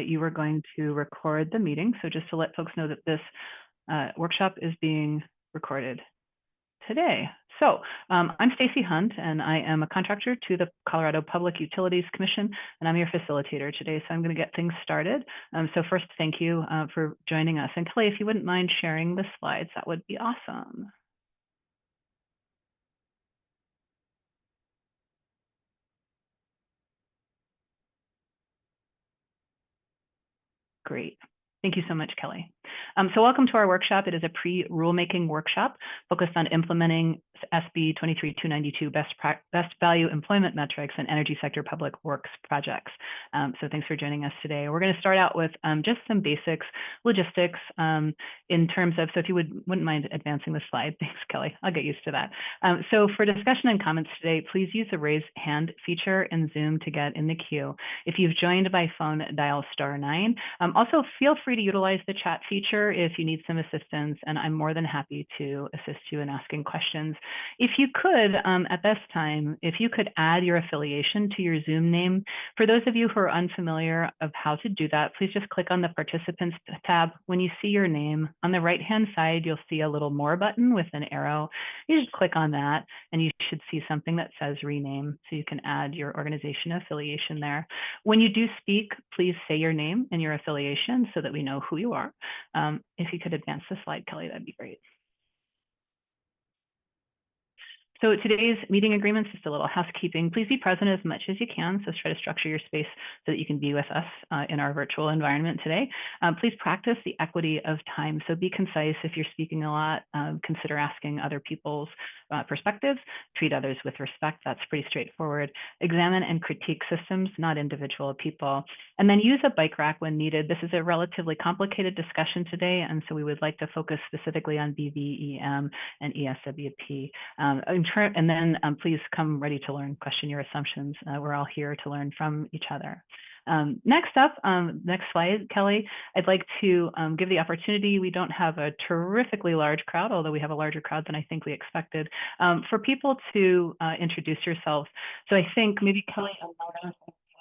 that you were going to record the meeting. So just to let folks know that this workshop is being recorded today. So I'm Stacy Hunt, and I am a contractor to the Colorado Public Utilities Commission, and I'm your facilitator today. So I'm going to get things started. So first, thank you for joining us. And Kelly, if you wouldn't mind sharing the slides, that would be awesome. Great. Thank you so much, Kelly. So welcome to our workshop. It is a pre-rulemaking workshop focused on implementing SB 23292 best value employment metrics and energy sector public works projects. So thanks for joining us today. We're going to start out with just some basics, logistics in terms of, so if you wouldn't mind advancing the slide. Thanks, Kelly. I'll get used to that. So for discussion and comments today, please use the raise hand feature in Zoom to get in the queue. If you've joined by phone, dial *9. Also, feel free to utilize the chat feature if you need some assistance, and I'm more than happy to assist you in asking questions. If you could, at this time, if you could add your affiliation to your Zoom name. For those of you who are unfamiliar of how to do that, please just click on the Participants tab. When you see your name, on the right-hand side, you'll see a little More button with an arrow. You just click on that, and you should see something that says Rename, so you can add your organization affiliation there. When you do speak, please say your name and your affiliation so that we know who you are. If you could advance the slide, Kelly, that'd be great. So today's meeting agreements, just a little housekeeping. Please be present as much as you can. So try to structure your space so that you can be with us in our virtual environment today. Please practice the equity of time. So be concise. If you're speaking a lot, consider asking other people's perspectives. Treat others with respect. That's pretty straightforward. Examine and critique systems, not individual people. And then use a bike rack when needed. This is a relatively complicated discussion today, and so we would like to focus specifically on BVEM and ESWP. And then please come ready to learn, question your assumptions. We're all here to learn from each other. Next up, next slide, Kelly, I'd like to give the opportunity. We don't have a terrifically large crowd, although we have a larger crowd than I think we expected, for people to introduce yourselves. So I think maybe Kelly and Marta,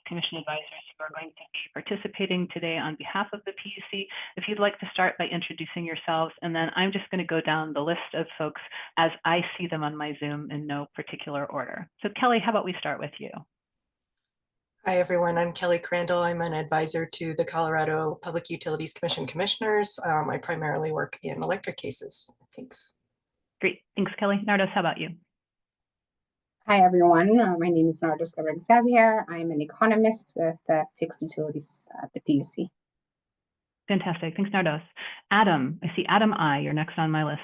Commission advisors who are going to be participating today on behalf of the PUC, if you'd like to start by introducing yourselves, and then I'm just going to go down the list of folks as I see them on my Zoom in no particular order. So Kelly, how about we start with you? Hi, everyone. I'm Kelly Crandall. I'm an advisor to the Colorado Public Utilities Commission commissioners. I primarily work in electric cases. Thanks. Great. Thanks, Kelly. Nardos, how about you? Hi, everyone. My name is Nardos Xavier. I'm an economist with Fixed Utilities at the PUC. Fantastic. Thanks, Nardos. Adam, I see Adam I. You're next on my list.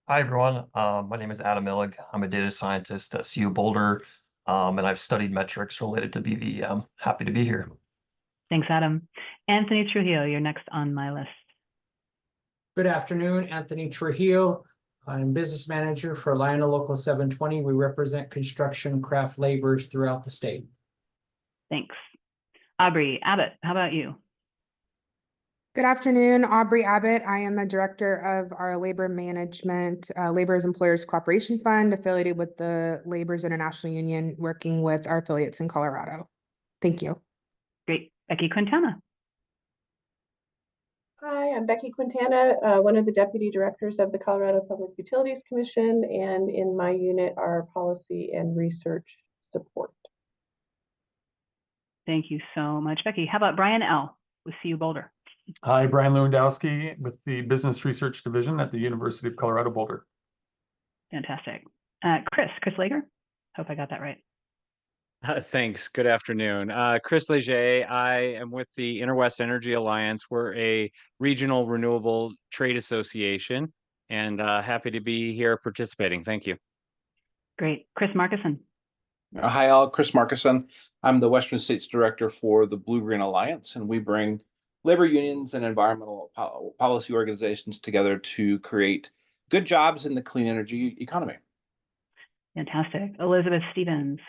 Hi, everyone. My name is Adam Illig. I'm a data scientist at CU Boulder, and I've studied metrics related to BVEM. Happy to be here. Thanks, Adam. Anthony Trujillo, you're next on my list. Good afternoon, Anthony Trujillo. I'm business manager for Lionel Local 720. We represent construction craft laborers throughout the state. Thanks. Aubrey Abbott, how about you? Good afternoon, Aubrey Abbott. I am the director of our labor management, Laborers Employers Cooperation Fund, affiliated with the Laborers International Union, working with our affiliates in Colorado. Thank you. Great. Becky Quintana. Hi, I'm Becky Quintana, one of the deputy directors of the Colorado Public Utilities Commission, and in my unit are policy and research support. Thank you so much, Becky. How about Brian L. with CU Boulder? Hi, Brian Lewandowski with the Business Research Division at the University of Colorado Boulder. Fantastic. Chris Lager. Hope I got that right. Thanks. Good afternoon. Chris Leger. I am with the Interwest Energy Alliance. We're a regional renewable trade association, and happy to be here participating. Thank you. Great. Chris Markison. Hi, all. Chris Markison. I'm the Western States Director for the Blue Green Alliance, and we bring labor unions and environmental policy organizations together to create good jobs in the clean energy economy. Fantastic. Elizabeth Stevens.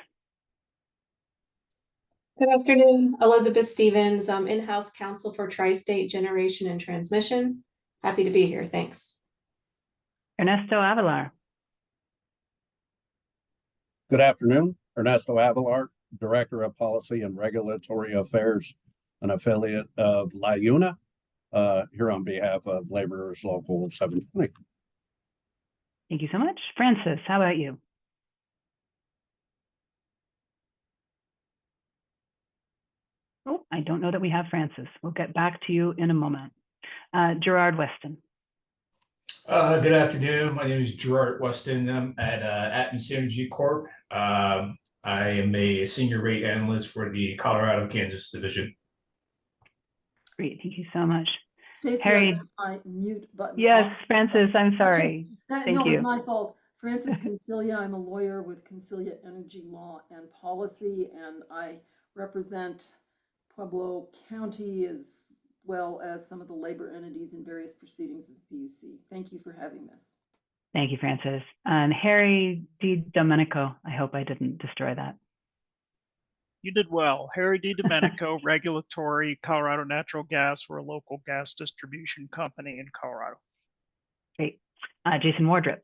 Good afternoon, Elizabeth Stevens. I'm in-house counsel for Tri-State Generation and Transmission. Happy to be here. Thanks. Ernesto Avalar. Good afternoon. Ernesto Avalar, Director of Policy and Regulatory Affairs an affiliate of LIUNA, here on behalf of Laborers Local 720. Thank you so much. Francis, how about you? Oh, I don't know that we have Francis. We'll get back to you in a moment. Gerard Weston. Good afternoon. My name is Gerard Weston. I'm at Atmos Energy Corp. I am a senior rate analyst for the Colorado Kansas division. Great, thank you so much. Stacey, Harry. my mute button. Yes, Francis, I'm sorry. Thank no, you. it's my fault. Francis Concilia, I'm a lawyer with Concilia Energy Law and Policy, and I represent Pueblo County as well as some of the labor entities in various proceedings of the PUC. Thank you for having this. Thank you, Francis. And Harry Di Domenico, I hope I didn't destroy that. You did well. Harry Di Domenico, Regulatory, Colorado Natural Gas. We're a local gas distribution company in Colorado. Great. Jason Wardrip.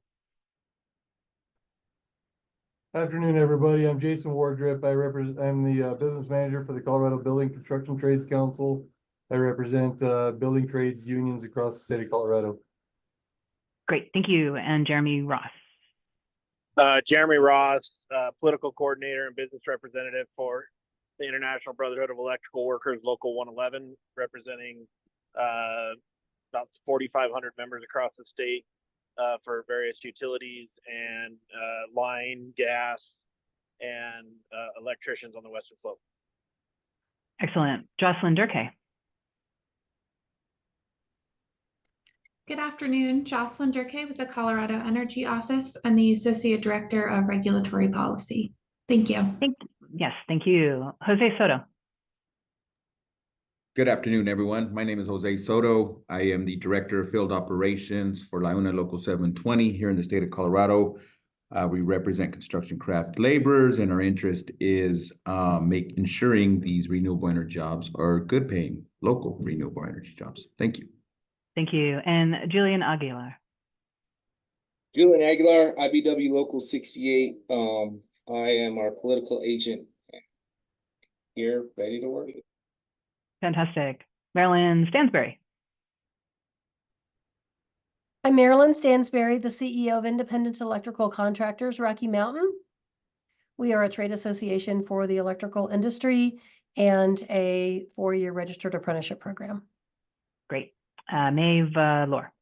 Afternoon, everybody. I'm Jason Wardrip. I'm the business manager for the Colorado Building Construction Trades Council. I represent building trades unions across the state of Colorado. Great, thank you. And Jeremy Ross. Jeremy Ross, political coordinator and business representative for the International Brotherhood of Electrical Workers, Local 111, representing about 4,500 members across the state for various utilities and line, gas, and electricians on the Western Slope. Excellent. Jocelyn Durkay. Good afternoon, Jocelyn Durkay with the Colorado Energy Office and the Associate Director of Regulatory Policy. Thank you. Yes, thank you. Jose Soto. Good afternoon, everyone. My name is Jose Soto. I am the Director of Field Operations for LIUNA Local 720 here in the state of Colorado. We represent construction craft laborers, and our interest is ensuring these renewable energy jobs are good paying local renewable energy jobs. Thank you. Thank you. And Julian Aguilar. Julian Aguilar, IBW Local 68. I am our political agent here, ready to work. Fantastic. Marilyn Stansberry. I'm Marilyn Stansberry, the CEO of Independent Electrical Contractors, Rocky Mountain. We are a trade association for the electrical industry and a 4-year registered apprenticeship program. Great. Maeve Lohr.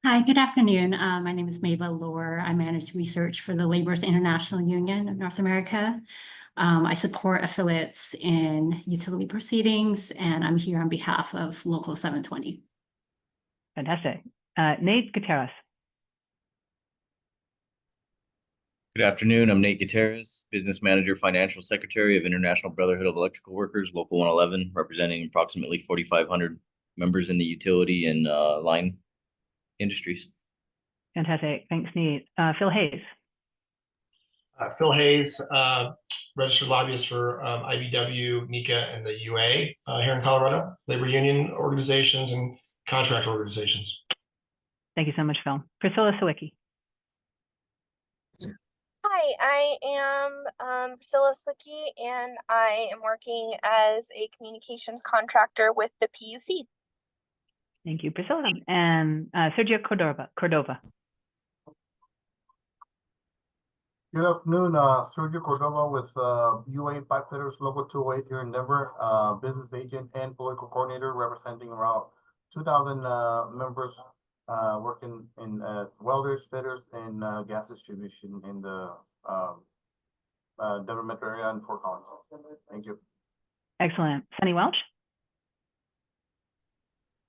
Hi, good afternoon. My name is Maeve Lohr. I manage research for the Laborers International Union of North America. I support affiliates in utility proceedings, and I'm here on behalf of Local 720. Fantastic. Nate Gutierrez. Good afternoon. I'm Nate Gutierrez, Business Manager, Financial Secretary of International Brotherhood of Electrical Workers, Local 111, representing approximately 4,500 members in the utility and line industries. Fantastic. Thanks, Nate. Phil Hayes. Phil Hayes, registered lobbyist for IBW, NECA, and the UA here in Colorado, labor union organizations and contract organizations. Thank you so much, Phil. Priscilla Sawicki. Hi, I am Priscilla Sawicki, and I am working as a communications contractor with the PUC. Thank you, Priscilla. And Sergio Cordova. Good afternoon, Sergio Cordova with UA Pipefitters Local 208 here in Denver, business agent and political coordinator representing around 2,000 members working in welders, fitters, and gas distribution in the Denver metro area and Fort Collins. Thank you. Excellent. Sunny Welch.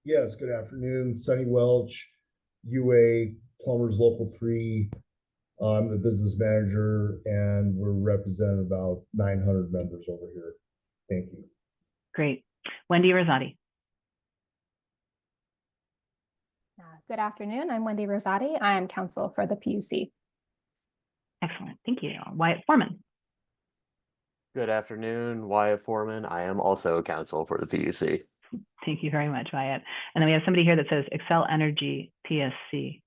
Yes, good afternoon. Sunny Welch, UA Plumbers Local 3. I'm the business manager, and we're representing about 900 members over here. Thank you. Great. Wendy Rosati. Good afternoon. I'm Wendy Rosati. I am counsel for the PUC. Excellent. Thank you. Wyatt Foreman. Good afternoon, Wyatt Foreman. I am also counsel for the PUC. Thank you very much, Wyatt. And then we have somebody here that says Excel Energy PSC.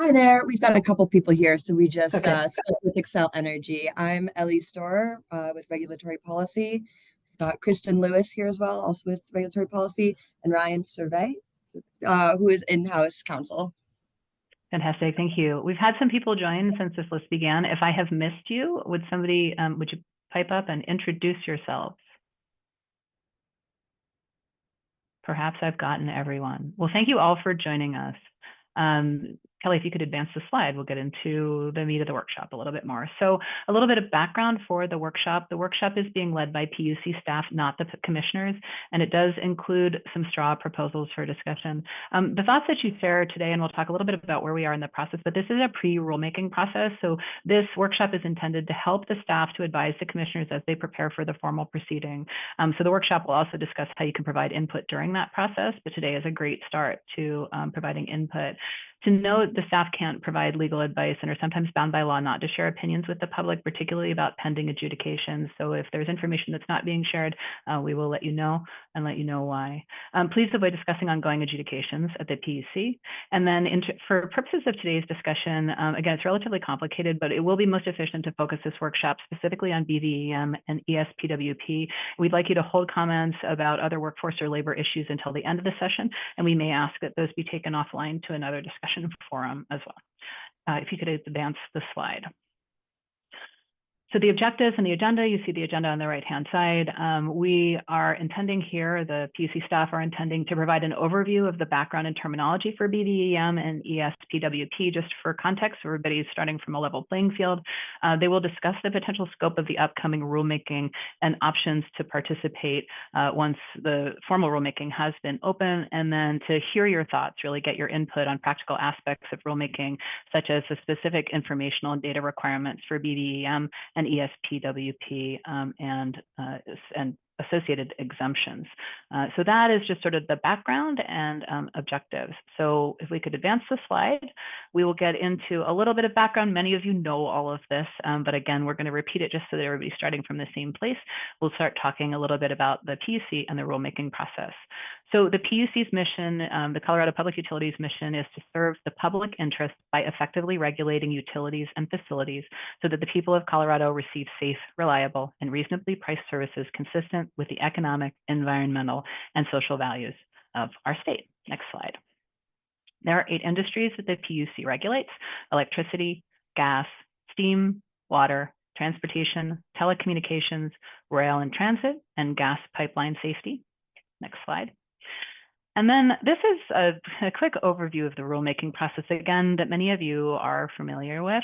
Hi there. We've got a couple people here, so we just Okay. stuck with Excel Energy. I'm Ellie Storer with Regulatory Policy. We've got Kristen Lewis here as well, also with Regulatory Policy, and Ryan Survey, who is in-house counsel. Fantastic, thank you. We've had some people join since this list began. If I have missed you, would somebody, would you pipe up and introduce yourselves? Perhaps I've gotten everyone. Well, thank you all for joining us. Kelly, if you could advance the slide, we'll get into the meat of the workshop a little bit more. So a little bit of background for the workshop. The workshop is being led by PUC staff, not the commissioners, and it does include some straw proposals for discussion. The thoughts that you share today, and we'll talk a little bit about where we are in the process, but this is a pre-rulemaking process. So this workshop is intended to help the staff to advise the commissioners as they prepare for the formal proceeding. So the workshop will also discuss how you can provide input during that process, but today is a great start to providing input. To note, the staff can't provide legal advice and are sometimes bound by law not to share opinions with the public, particularly about pending adjudications. So if there's information that's not being shared, we will let you know and let you know why. Please avoid discussing ongoing adjudications at the PUC. And then for purposes of today's discussion, again, it's relatively complicated, but it will be most efficient to focus this workshop specifically on BVEM and ESPWP. We'd like you to hold comments about other workforce or labor issues until the end of the session, and we may ask that those be taken offline to another discussion forum as well. If you could advance the slide. So the objectives and the agenda, you see the agenda on the right-hand side. We are intending here, the PUC staff are intending to provide an overview of the background and terminology for BVEM and ESPWP, just for context, so everybody's starting from a level playing field. They will discuss the potential scope of the upcoming rulemaking and options to participate once the formal rulemaking has been open, and then to hear your thoughts, really get your input on practical aspects of rulemaking, such as the specific informational and data requirements for BVEM and ESPWP and associated exemptions. So that is just sort of the background and objectives. So if we could advance the slide, we will get into a little bit of background. Many of you know all of this, but again, we're going to repeat it just so that everybody's starting from the same place. We'll start talking a little bit about the PUC and the rulemaking process. So the PUC's mission, the Colorado Public Utilities mission, is to serve the public interest by effectively regulating utilities and facilities so that the people of Colorado receive safe, reliable, and reasonably priced services consistent with the economic, environmental, and social values of our state. Next slide. There are 8 industries that the PUC regulates: electricity, gas, steam, water, transportation, telecommunications, rail and transit, and gas pipeline safety. Next slide. And then this is a quick overview of the rulemaking process, again, that many of you are familiar with.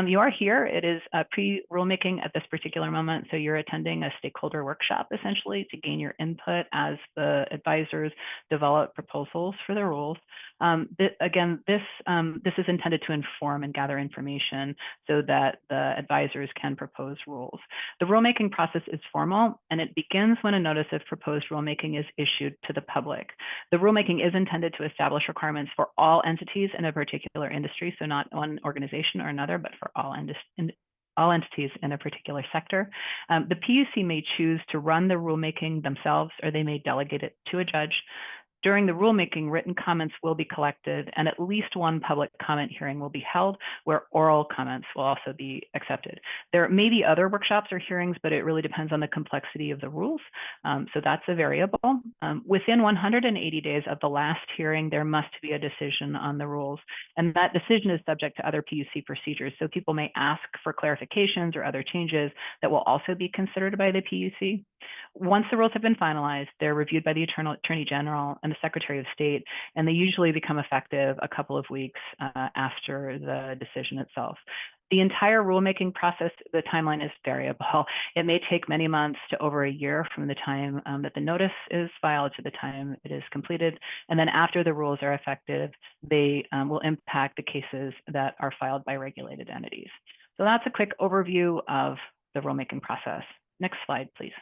You are here. It is a pre-rulemaking at this particular moment, so you're attending a stakeholder workshop, essentially, to gain your input as the advisors develop proposals for the rules. Again, this is intended to inform and gather information so that the advisors can propose rules. The rulemaking process is formal, and it begins when a notice of proposed rulemaking is issued to the public. The rulemaking is intended to establish requirements for all entities in a particular industry, so not one organization or another, but for all entities in a particular sector. The PUC may choose to run the rulemaking themselves, or they may delegate it to a judge. During the rulemaking, written comments will be collected, and at least one public comment hearing will be held where oral comments will also be accepted. There may be other workshops or hearings, but it really depends on the complexity of the rules. So that's a variable. Within 180 days of the last hearing, there must be a decision on the rules, and that decision is subject to other PUC procedures. So people may ask for clarifications or other changes that will also be considered by the PUC. Once the rules have been finalized, they're reviewed by the Attorney General and the Secretary of State, and they usually become effective a couple of weeks after the decision itself. The entire rulemaking process, the timeline is variable. It may take many months to over a year from the time that the notice is filed to the time it is completed. And then after the rules are effective, they will impact the cases that are filed by regulated entities. So that's a quick overview of the rulemaking process. Next slide, please.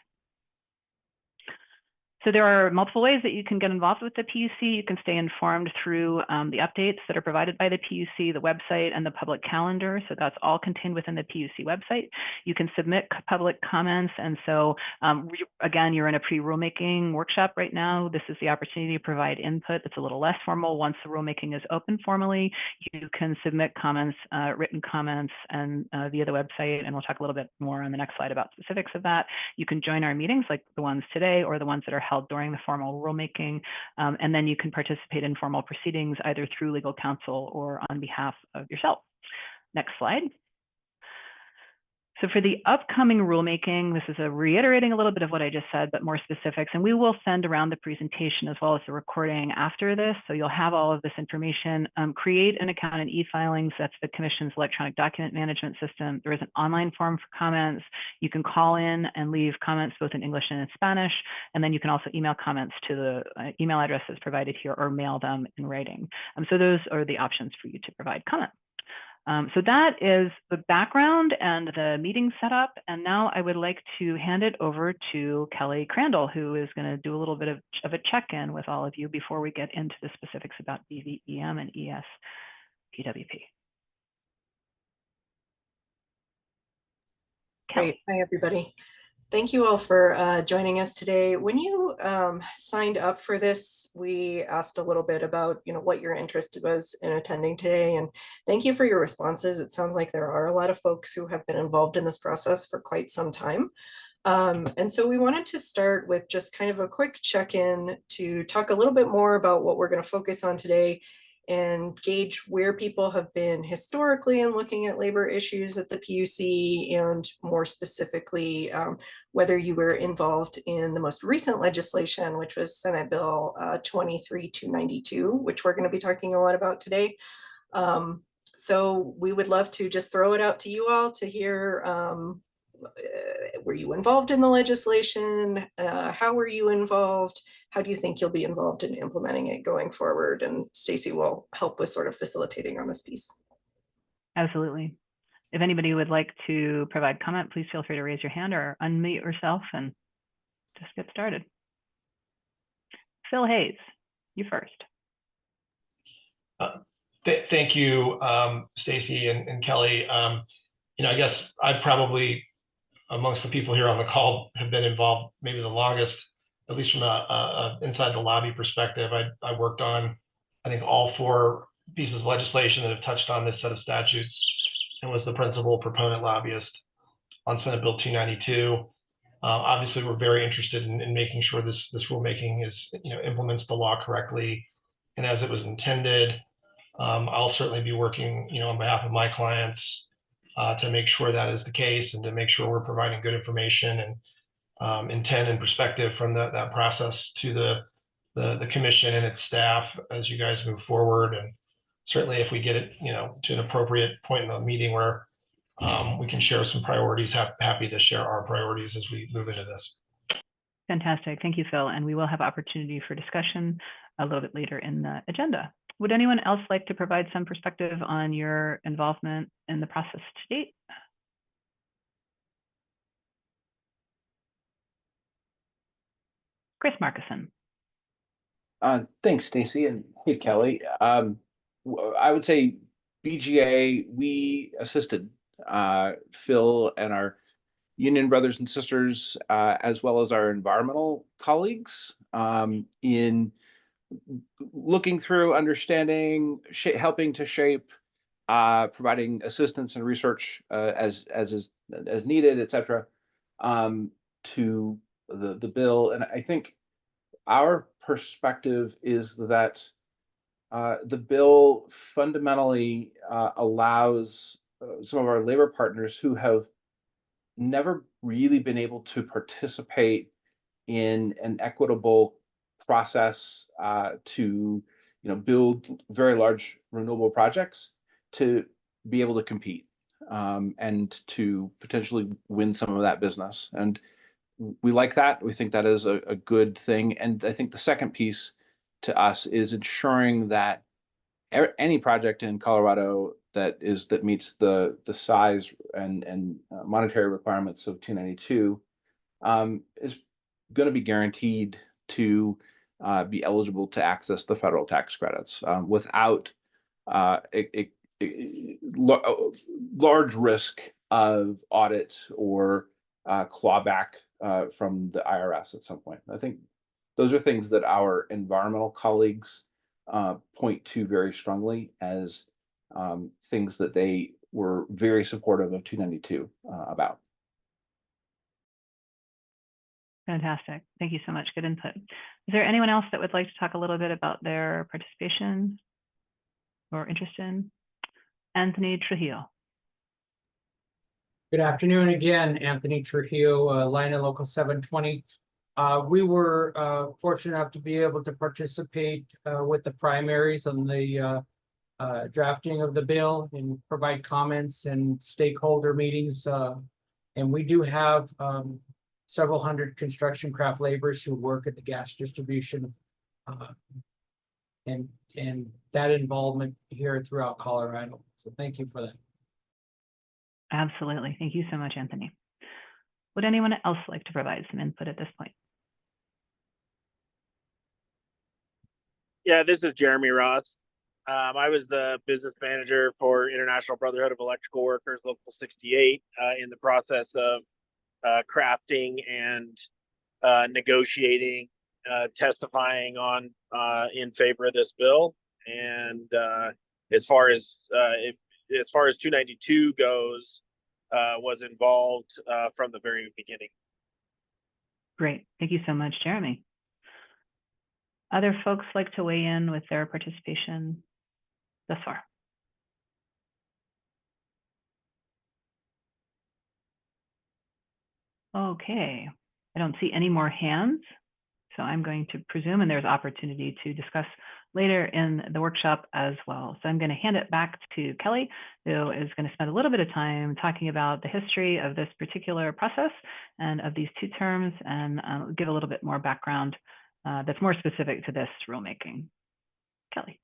So there are multiple ways that you can get involved with the PUC. You can stay informed through the updates that are provided by the PUC, the website, and the public calendar. So that's all contained within the PUC website. You can submit public comments. And so again, you're in a pre-rulemaking workshop right now. This is the opportunity to provide input. It's a little less formal. Once the rulemaking is open formally, you can submit comments, written comments, and via the website. And we'll talk a little bit more on the next slide about specifics of that. You can join our meetings like the ones today or the ones that are held during the formal rulemaking, and then you can participate in formal proceedings either through legal counsel or on behalf of yourself. Next slide. So for the upcoming rulemaking, this is reiterating a little bit of what I just said, but more specifics. And we will send around the presentation as well as the recording after this. So you'll have all of this information. Create an account in e-filings. That's the Commission's electronic document management system. There is an online form for comments. You can call in and leave comments both in English and in Spanish. And then you can also email comments to the email address that's provided here or mail them in writing. So those are the options for you to provide comment. So that is the background and the meeting setup. And now I would like to hand it over to Kelly Crandall, who is going to do a little bit of a check-in with all of you before we get into the specifics about BVEM and ESPWP. Great. Hi, everybody. Thank you all for joining us today. When you signed up for this, we asked a little bit about, what your interest was in attending today. And thank you for your responses. It sounds like there are a lot of folks who have been involved in this process for quite some time. And so we wanted to start with just kind of a quick check-in to talk a little bit more about what we're going to focus on today and gauge where people have been historically in looking at labor issues at the PUC, and more specifically, whether you were involved in the most recent legislation, which was Senate Bill 23292, which we're going to be talking a lot about today. So we would love to just throw it out to you all to hear, were you involved in the legislation? How were you involved? How do you think you'll be involved in implementing it going forward? And Stacy will help with sort of facilitating on this piece. Absolutely. If anybody would like to provide comment, please feel free to raise your hand or unmute yourself and just get started. Phil Hayes, you first. Thank you, Stacy and Kelly. I guess I probably, amongst the people here on the call, have been involved maybe the longest, at least from a inside the lobby perspective. I worked on, I think, all 4 pieces of legislation that have touched on this set of statutes, and was the principal proponent lobbyist on Senate Bill 292. Obviously, we're very interested in making sure this rulemaking is, implements the law correctly and as it was intended. I'll certainly be working, on behalf of my clients to make sure that is the case, and to make sure we're providing good information and intent and perspective from that process to the commission and its staff as you guys move forward. And certainly if we get it, to an appropriate point in the meeting where we can share some priorities, happy to share our priorities as we move into this. Fantastic. Thank you, Phil. And we will have opportunity for discussion a little bit later in the agenda. Would anyone else like to provide some perspective on your involvement in the process to date? Chris Markison. Thanks, Stacy, and hey, Kelly. I would say BGA, we assisted Phil and our union brothers and sisters, as well as our environmental colleagues, in looking through, understanding, helping to shape, providing assistance and research as needed, et cetera, to the bill. And I think our perspective is that the bill fundamentally allows some of our labor partners who have never really been able to participate in an equitable process to build very large renewable projects to be able to compete and to potentially win some of that business. And we like that. We think that is a good thing. And I think the second piece to us is ensuring that any project in Colorado that meets the size and monetary requirements of 292 is going to be guaranteed to be eligible to access the federal tax credits without large risk of audit or clawback from the IRS at some point. I think those are things that our environmental colleagues point to very strongly as things that they were very supportive of 292 about. Fantastic. Thank you so much. Good input. Is there anyone else that would like to talk a little bit about their participation or interest in? Anthony Trujillo. Good afternoon again, Anthony Trujillo, Launa Local 720. We were fortunate enough to be able to participate with the primaries on the drafting of the bill and provide comments and stakeholder meetings. And we do have several hundred construction craft laborers who work at the gas distribution and that involvement here throughout Colorado. So thank you for that. Absolutely. Thank you so much, Anthony. Would anyone else like to provide some input at this point? Yeah, this is Jeremy Ross. I was the business manager for International Brotherhood of Electrical Workers, Local 68, in the process of crafting and negotiating, testifying on in favor of this bill. And as far as 292 goes, was involved from the very beginning. Great. Thank you so much, Jeremy. Other folks like to weigh in with their participation thus far? Okay, I don't see any more hands, so I'm going to presume, and there's opportunity to discuss later in the workshop as well. So I'm going to hand it back to Kelly, who is going to spend a little bit of time talking about the history of this particular process and of these two terms, and give a little bit more background that's more specific to this rulemaking. Kelly.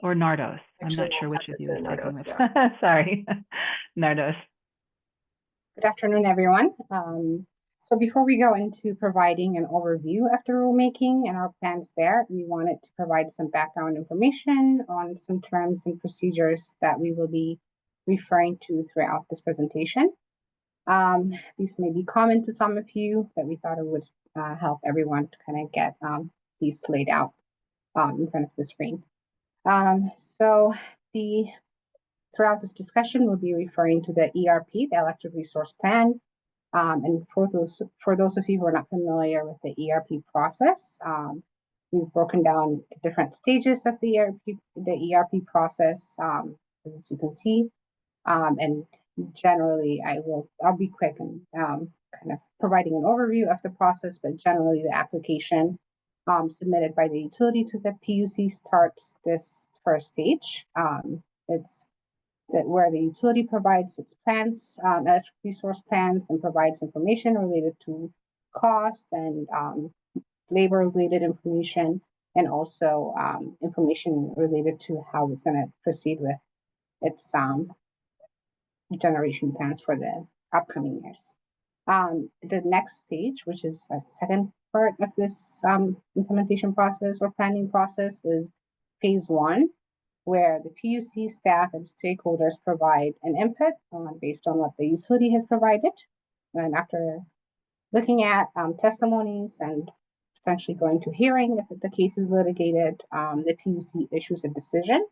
Or Nardos. Actually, I'm not sure we'll which pass of it you to is taking Nardos, this. yeah. Sorry, Nardos. Good afternoon, everyone. So before we go into providing an overview of the rulemaking and our plans there, we wanted to provide some background information on some terms and procedures that we will be referring to throughout this presentation. These may be common to some of you, but we thought it would help everyone to kind of get these laid out in front of the screen. Throughout this discussion, we'll be referring to the ERP, the Electric Resource Plan. And for those of you who are not familiar with the ERP process, we've broken down different stages of the ERP process, as you can see. And generally, I'll be quick and kind of providing an overview of the process, but generally the application submitted by the utility to the PUC starts this first stage. It's where the utility provides its plans, electric resource plans, and provides information related to cost and labor-related information, and also information related to how it's going to proceed with its generation plans for the upcoming years. The next stage, which is a second part of this implementation process or planning process, is phase one, where the PUC staff and stakeholders provide an input based on what the utility has provided. And after looking at testimonies and potentially going to hearing if the case is litigated, the PUC issues a decision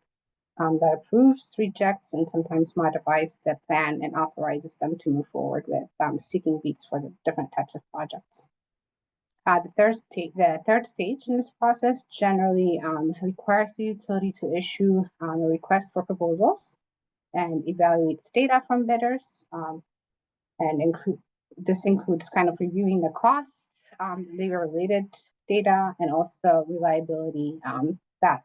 that approves, rejects, and sometimes modifies the plan and authorizes them to move forward with seeking bids for the different types of projects. The third stage in this process generally requires the utility to issue a request for proposals and evaluates data from bidders, and this includes kind of reviewing the costs, labor-related data, and also reliability that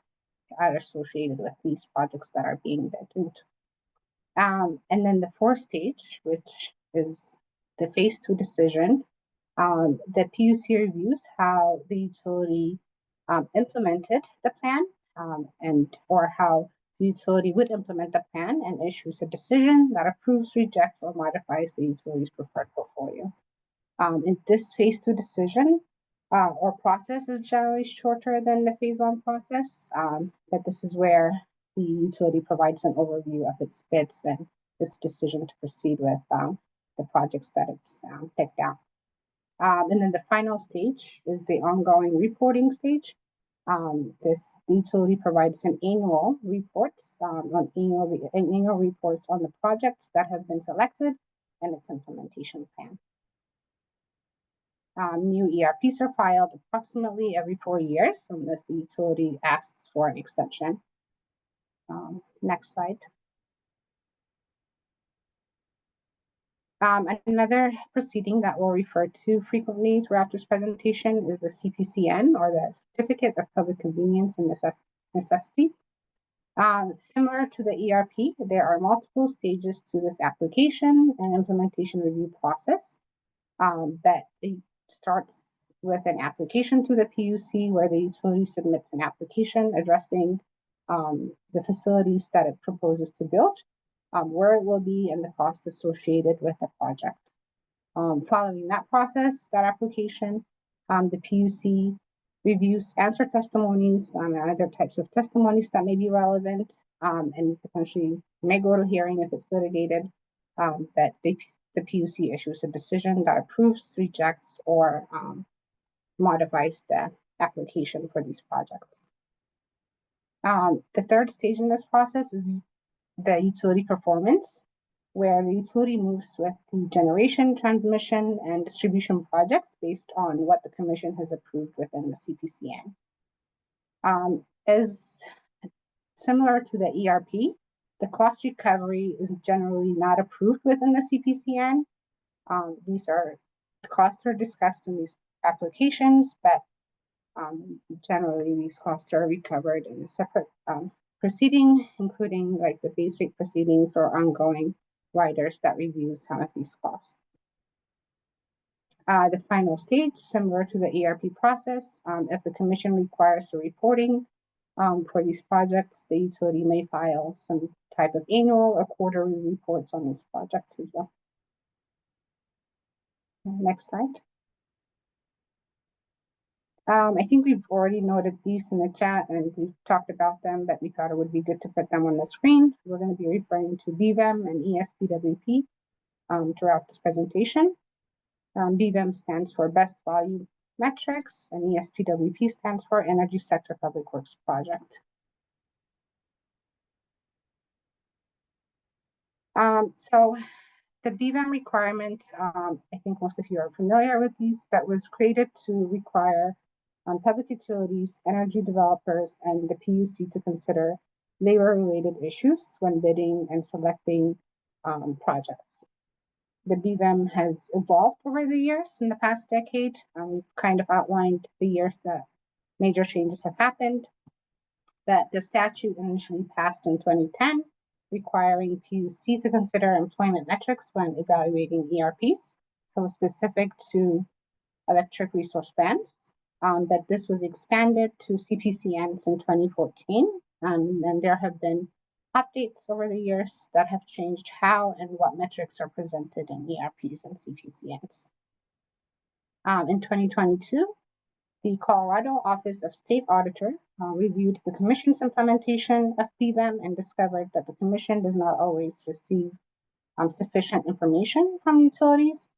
are associated with these projects that are being bid into. And then the fourth stage, which is the phase two decision, the PUC reviews how the utility implemented the plan or how the utility would implement the plan, and issues a decision that approves, rejects, or modifies the utility's preferred portfolio. In this phase 2 decision or process is generally shorter than the phase 1 process, but this is where the utility provides an overview of its bids and its decision to proceed with the projects that it's picked out. And then the final stage is the ongoing reporting stage. The utility provides an annual reports on annual reports on the projects that have been selected and its implementation plan. New ERPs are filed approximately every 4 years unless the utility asks for an extension. Next slide. Another proceeding that we'll refer to frequently throughout this presentation is the CPCN, or the Certificate of Public Convenience and Necessity. Similar to the ERP, there are multiple stages to this application and implementation review process. That it starts with an application to the PUC, where the utility submits an application addressing the facilities that it proposes to build, where it will be, and the cost associated with the project. Following that process, that application, the PUC reviews answer testimonies and other types of testimonies that may be relevant, and potentially may go to hearing if it's litigated, that the PUC issues a decision that approves, rejects, or modifies the application for these projects. The third stage in this process is the utility performance, where the utility moves with the generation, transmission, and distribution projects based on what the commission has approved within the CPCN. As similar to the ERP, the cost recovery is generally not approved within the CPCN. Costs are discussed in these applications, but generally these costs are recovered in a separate proceeding, including like the base rate proceedings or ongoing riders that review some of these costs. The final stage, similar to the ERP process, if the commission requires a reporting for these projects, the utility may file some type of annual or quarterly reports on these projects as well. Next slide. I think we've already noted these in the chat and we've talked about them, but we thought it would be good to put them on the screen. We're going to be referring to BVEM and ESPWP throughout this presentation. BVEM stands for Best Value Metrics, and ESPWP stands for Energy Sector Public Works Project. So the BVEM requirement, I think most of you are familiar with these, that was created to require public utilities, energy developers, and the PUC to consider labor-related issues when bidding and selecting projects. The BVEM has evolved over the years in the past decade. We've kind of outlined the years that major changes have happened. That the statute initially passed in 2010, requiring PUC to consider employment metrics when evaluating ERPs, so specific to electric resource bands. But this was expanded to CPCNs in 2014, and there have been updates over the years that have changed how and what metrics are presented in ERPs and CPCNs. In 2022, the Colorado Office of State Auditor reviewed the Commission's implementation of BVEM and discovered that the Commission does not always receive sufficient information from utilities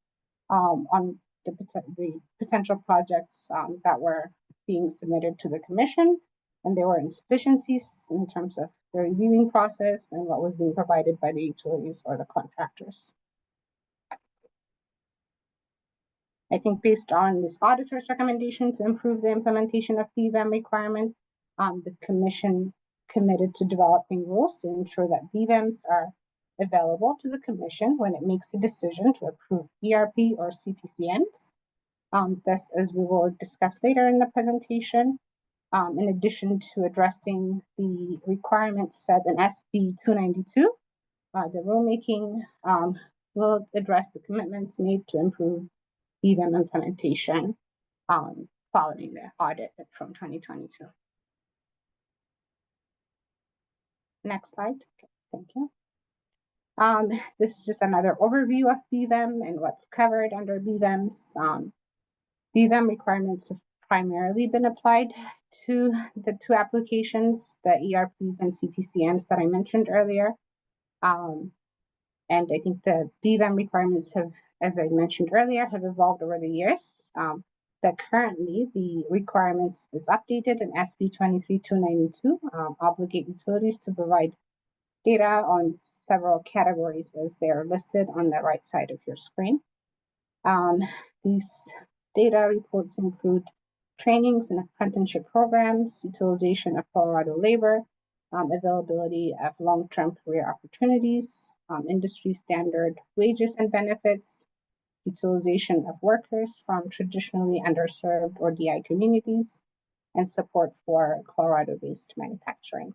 on the potential projects that were being submitted to the Commission, and there were insufficiencies in terms of the reviewing process and what was being provided by the utilities or the contractors. I think based on this auditor's recommendation to improve the implementation of BVEM requirement, the Commission committed to developing rules to ensure that BVEMs are available to the Commission when it makes a decision to approve ERP or CPCNs. This, as we will discuss later in the presentation, in addition to addressing the requirements set in SB 292, the rulemaking will address the commitments made to improve BVEM implementation following the audit from 2022. Next slide. Thank you. This is just another overview of BVEM and what's covered under BVEMs. BVEM requirements have primarily been applied to the two applications, the ERPs and CPCNs that I mentioned earlier. And I think the BVEM requirements have, as I mentioned earlier, have evolved over the years. But currently the requirements is updated in SB 23-292, obligate utilities to provide data on several categories as they are listed on the right side of your screen. These data reports include trainings and apprenticeship programs, utilization of Colorado labor, availability of long-term career opportunities, industry standard wages and benefits, utilization of workers from traditionally underserved or DI communities, and support for Colorado-based manufacturing.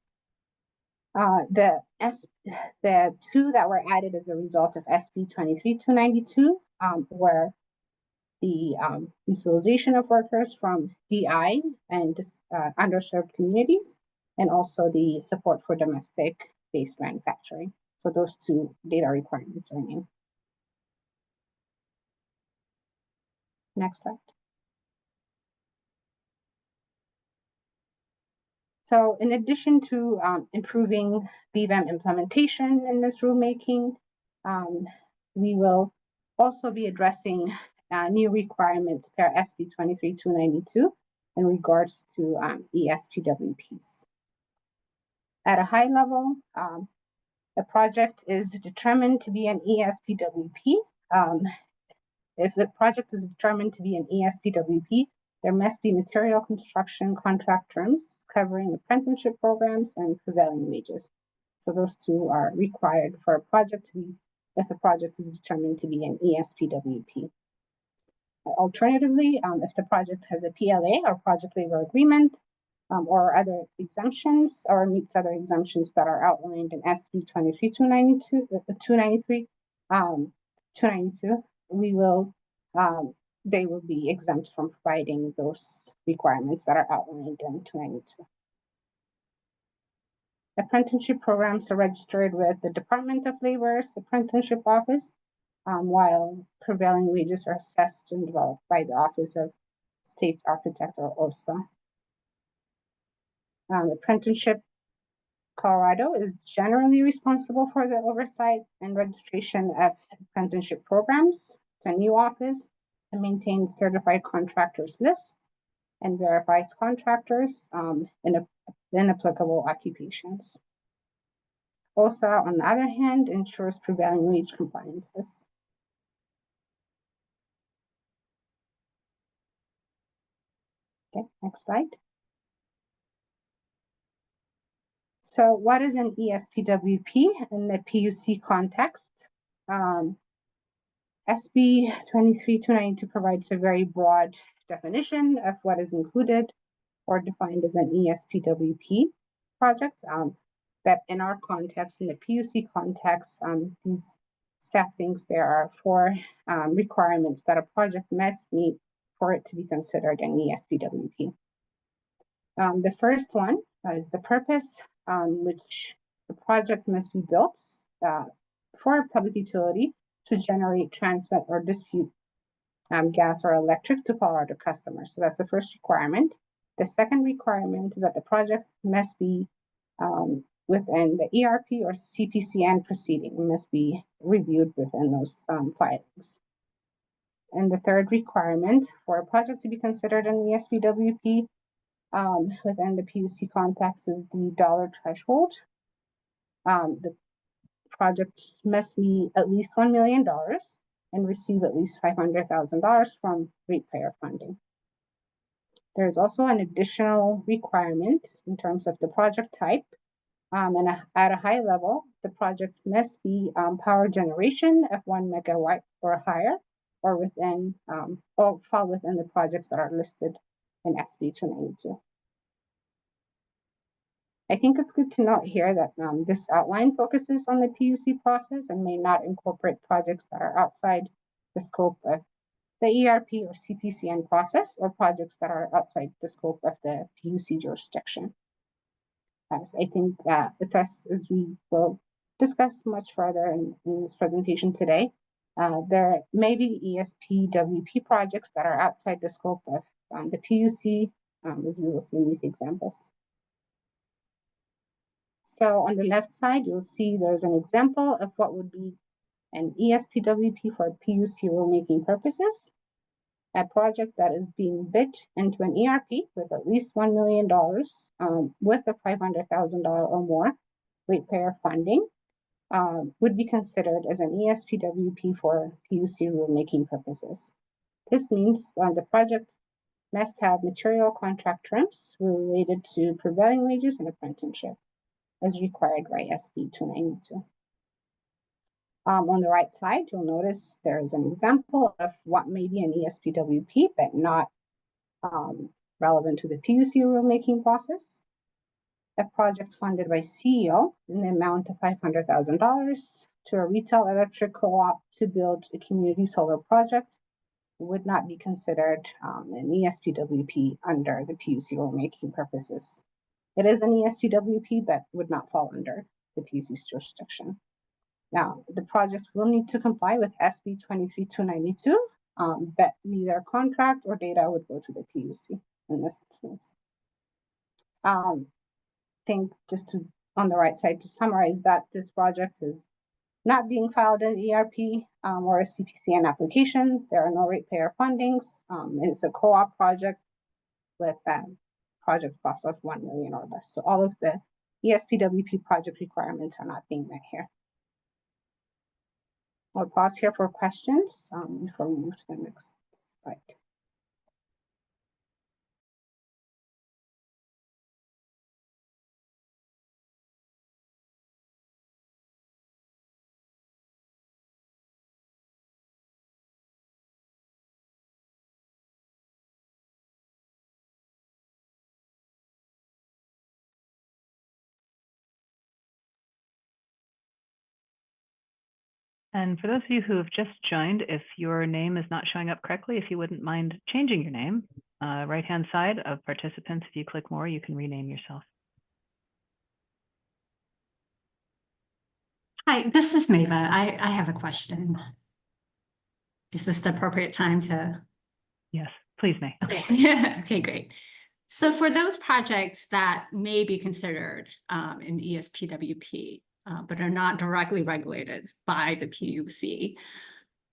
The two that were added as a result of SB 23-292 were the utilization of workers from DI and underserved communities, and also the support for domestic-based manufacturing. So those two data requirements are new. Next slide. So in addition to improving BVEM implementation in this rulemaking, we will also be addressing new requirements per SB 23-292 in regards to ESPWPs. At a high level, the project is determined to be an ESPWP. If the project is determined to be an ESPWP, there must be material construction contract terms covering apprenticeship programs and prevailing wages. So those two are required for a project to be, if a project is determined to be an ESPWP. Alternatively, if the project has a PLA or project labor agreement, or other exemptions, or meets other exemptions that are outlined in SB 23-292, 292, we will they will be exempt from providing those requirements that are outlined in 292. Apprenticeship programs are registered with the Department of Labor's Apprenticeship Office, while prevailing wages are assessed and developed by the Office of State Architect, or OSA. Apprenticeship Colorado is generally responsible for the oversight and registration of apprenticeship programs. It's a new office and maintains certified contractors lists and verifies contractors in applicable occupations. OSA, on the other hand, ensures prevailing wage compliances. Okay, next slide. So what is an ESPWP in the PUC context? SB 23-292 provides a very broad definition of what is included or defined as an ESPWP project. But in our context, in the PUC context, these staff thinks there are 4 requirements that a project must meet for it to be considered an ESPWP. The first one is the purpose, which the project must be built for a public utility to generate, transmit, or distribute gas or electric to Colorado customers. So that's the first requirement. The second requirement is that the project must be within the ERP or CPCN proceeding. It must be reviewed within those filings. And the third requirement for a project to be considered an ESPWP within the PUC context is the dollar threshold. The project must be at least $1 million and receive at least $500,000 from ratepayer funding. There's also an additional requirement in terms of the project type. And at a high level, the project must be power generation of 1 megawatt or higher, or within or fall within the projects that are listed in SB 292. I think it's good to note here that this outline focuses on the PUC process and may not incorporate projects that are outside the scope of the ERP or CPCN process, or projects that are outside the scope of the PUC jurisdiction. As I think thus, as we will discuss much further in this presentation today. There may be ESPWP projects that are outside the scope of the PUC, as you will see in these examples. So on the left side, you'll see there's an example of what would be an ESPWP for PUC rulemaking purposes. A project that is being bid into an ERP with at least $1 million with a $500,000 or more ratepayer funding would be considered as an ESPWP for PUC rulemaking purposes. This means the project must have material contract terms related to prevailing wages and apprenticeship as required by SB 292. On the right side, you'll notice there is an example of what may be an ESPWP, but not relevant to the PUC rulemaking process. A project funded by CEO in the amount of $500,000 to a retail electric co-op to build a community solar project would not be considered an ESPWP under the PUC rulemaking purposes. It is an ESPWP, but would not fall under the PUC's jurisdiction. Now, the project will need to comply with SB 23292, but neither contract or data would go to the PUC in this instance. I think just to, on the right side, to summarize that this project is not being filed in ERP or a CPCN application. There are no ratepayer fundings. It's a co-op project with a project cost of $1 million or less. So all of the ESPWP project requirements are not being met here. I'll pause here for questions before we move to the next slide. And for those of you who have just joined, if your name is not showing up correctly, if you wouldn't mind changing your name, right-hand side of participants, if you click more, you can rename yourself. Hi, this is Mava. I have a question. Is this the appropriate time to? Yes, please, May. Okay, okay, great. So for those projects that may be considered in ESPWP, but are not directly regulated by the PUC,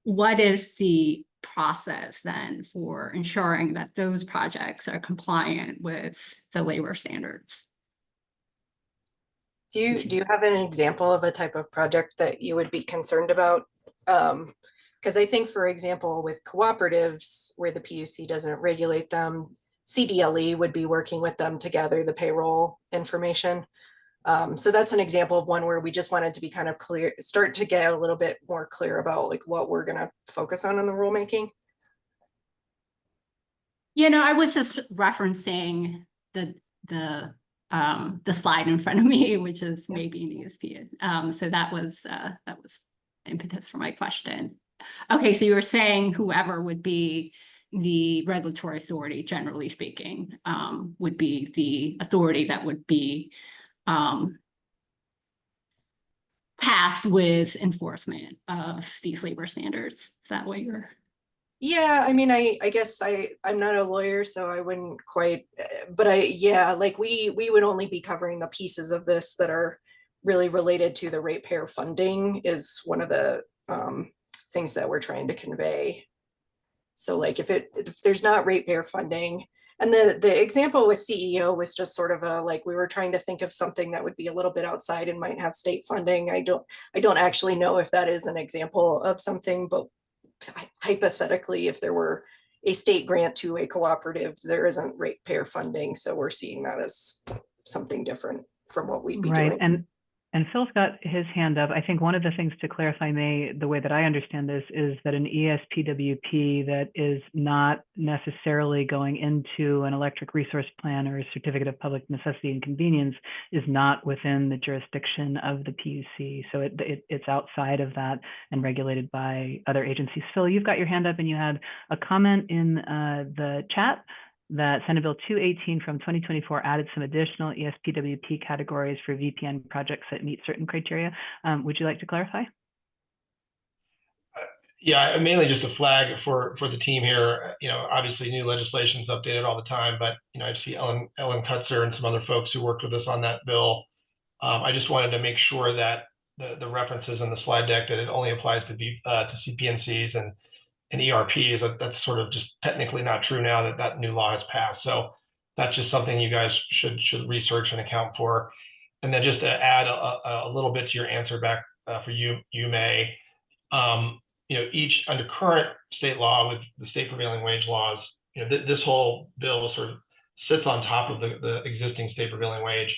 what is the process then for ensuring that those projects are compliant with the labor standards? Do you have an example of a type of project that you would be concerned about? Because I think, for example, with cooperatives where the PUC doesn't regulate them, CDLE would be working with them to gather the payroll information. So that's an example of one where we just wanted to be kind of clear, start to get a little bit more clear about like what we're going to focus on in the rulemaking. You know, I was just referencing the slide in front of me, which is maybe an ESP. So that was impetus for my question. Okay, so you were saying whoever would be the regulatory authority, generally speaking, would be the authority that would be tasked with enforcement of these labor standards. That way you're. Yeah, I mean, I guess I'm not a lawyer, so I wouldn't quite, but like we would only be covering the pieces of this that are really related to the ratepayer funding is one of the things that we're trying to convey. So like if there's not ratepayer funding, and the example with CEO was just sort of a, like, we were trying to think of something that would be a little bit outside and might have state funding. I don't actually know if that is an example of something, but hypothetically, if there were a state grant to a cooperative, there isn't ratepayer funding. So we're seeing that as something different from what we'd be doing. And Phil's got his hand up. I think one of the things to clarify, May, the way that I understand this is that an ESPWP that is not necessarily going into an electric resource plan or a certificate of public necessity and convenience is not within the jurisdiction of the PUC. So it's outside of that and regulated by other agencies. Phil, you've got your hand up and you had a comment in the chat. that Senate Bill 218 from 2024 added some additional ESPWP categories for VPN projects that meet certain criteria. Would you like to clarify? Yeah, mainly just a flag for the team here. You know, obviously new legislation is updated all the time, but you know, I see Ellen Kutzer and some other folks who worked with us on that bill. I just wanted to make sure that the references in the slide deck that it only applies to CPNCs and ERPs. That's sort of just technically not true now that that new law has passed. So that's just something you guys should research and account for. And then just to add a little bit to your answer back for you, May. You know, each under current state law with the state prevailing wage laws, you know, this whole bill sort of sits on top of the existing state prevailing wage.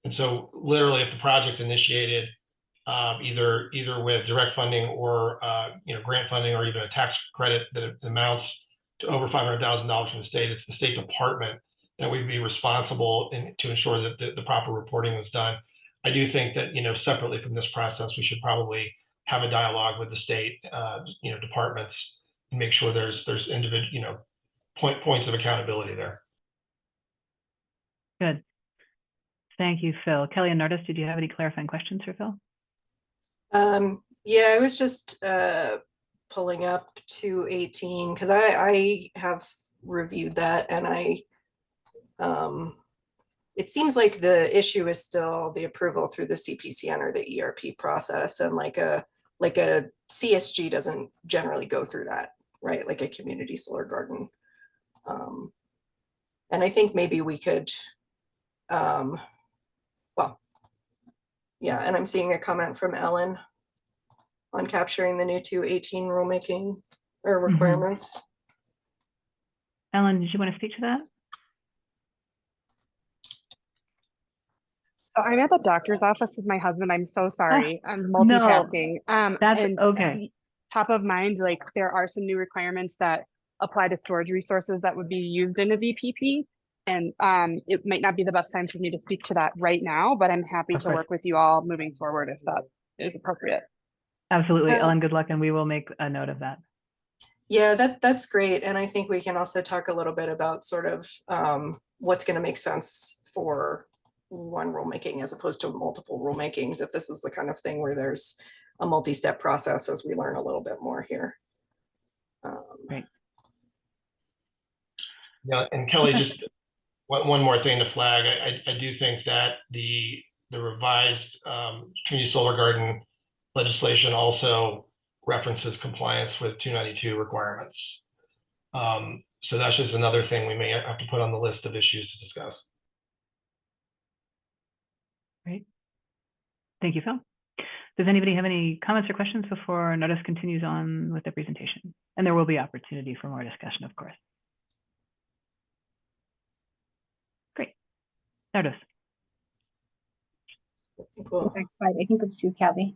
And so literally if the project initiated either with direct funding or you know, grant funding or even a tax credit that amounts to over $500,000 from the state, it's the State Department that would be responsible to ensure that the proper reporting was done. I do think that, you know, separately from this process, we should probably have a dialogue with the state, you know, departments and make sure there's individual, you know, points of accountability there. Good. Thank you, Phil. Kelly and Nardis, did you have any clarifying questions for Phil? Yeah, I was just pulling up 218 because I have reviewed that, and it seems like the issue is still the approval through the CPCN or the ERP process, and like a CSG doesn't generally go through that, right? Like a community solar garden. And I think maybe we could, well, yeah, and I'm seeing a comment from Ellen on capturing the new 218 rulemaking or requirements. Ellen, did you want to speak to that? I'm at the doctor's office with my husband. I'm so sorry. I'm multitasking. That's and okay. Top of mind, like there are some new requirements that apply to storage resources that would be used in a VPP. And it might not be the best time for me to speak to that right now, but I'm happy to work with you all moving forward if that is appropriate. Absolutely. Ellen, good luck, and we will make a note of that. Yeah, that's great. And I think we can also talk a little bit about sort of what's going to make sense for one rulemaking as opposed to multiple rulemakings, if this is the kind of thing where there's a multi-step process as we learn a little bit more here. Right. Yeah, and Kelly, just one more thing to flag. I do think that the revised community solar garden legislation also references compliance with 292 requirements. So that's just another thing we may have to put on the list of issues to discuss. Great. Thank you, Phil. Does anybody have any comments or questions before Nardis continues on with the presentation? And there will be opportunity for more discussion, of course. Great. Nardis. Cool. Next slide. I think it's you, Kelly.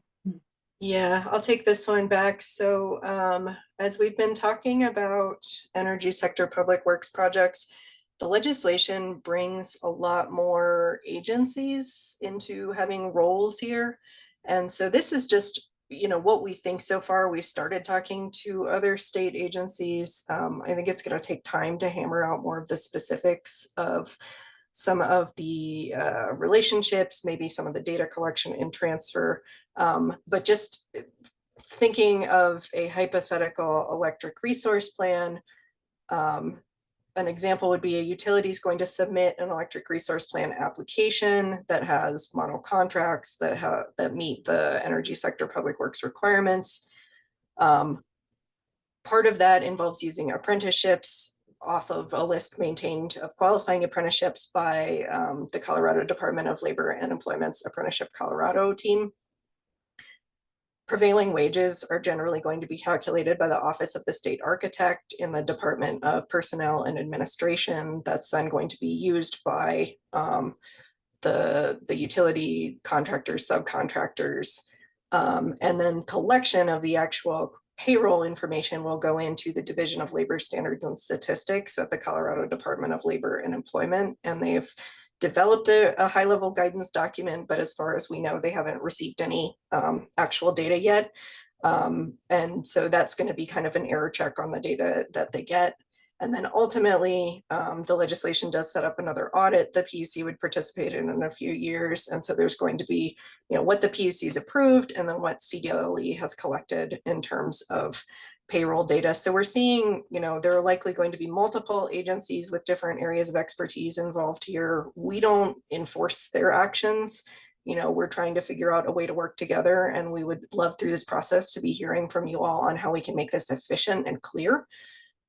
Yeah, I'll take this one back. So as we've been talking about energy sector public works projects, the legislation brings a lot more agencies into having roles here. And so this is just, you know, what we think so far. We've started talking to other state agencies. I think it's going to take time to hammer out more of the specifics of some of the relationships, maybe some of the data collection and transfer. But just thinking of a hypothetical electric resource plan, an example would be a utility is going to submit an electric resource plan application that has model contracts that meet the energy sector public works requirements. Part of that involves using apprenticeships off of a list maintained of qualifying apprenticeships by the Colorado Department of Labor and Employment's Apprenticeship Colorado team. Prevailing wages are generally going to be calculated by the Office of the State Architect in the Department of Personnel and Administration. That's then going to be used by the utility contractors, subcontractors, and then collection of the actual payroll information will go into the Division of Labor Standards and Statistics at the Colorado Department of Labor and Employment, and they've developed a high-level guidance document, but as far as we know, they haven't received any actual data yet. And so that's going to be kind of an error check on the data that they get. And then ultimately, the legislation does set up another audit the PUC would participate in a few years. And so there's going to be, what the PUC has approved and then what CDLE has collected in terms of payroll data. So we're seeing, there are likely going to be multiple agencies with different areas of expertise involved here. We don't enforce their actions. We're trying to figure out a way to work together, and we would love through this process to be hearing from you all on how we can make this efficient and clear.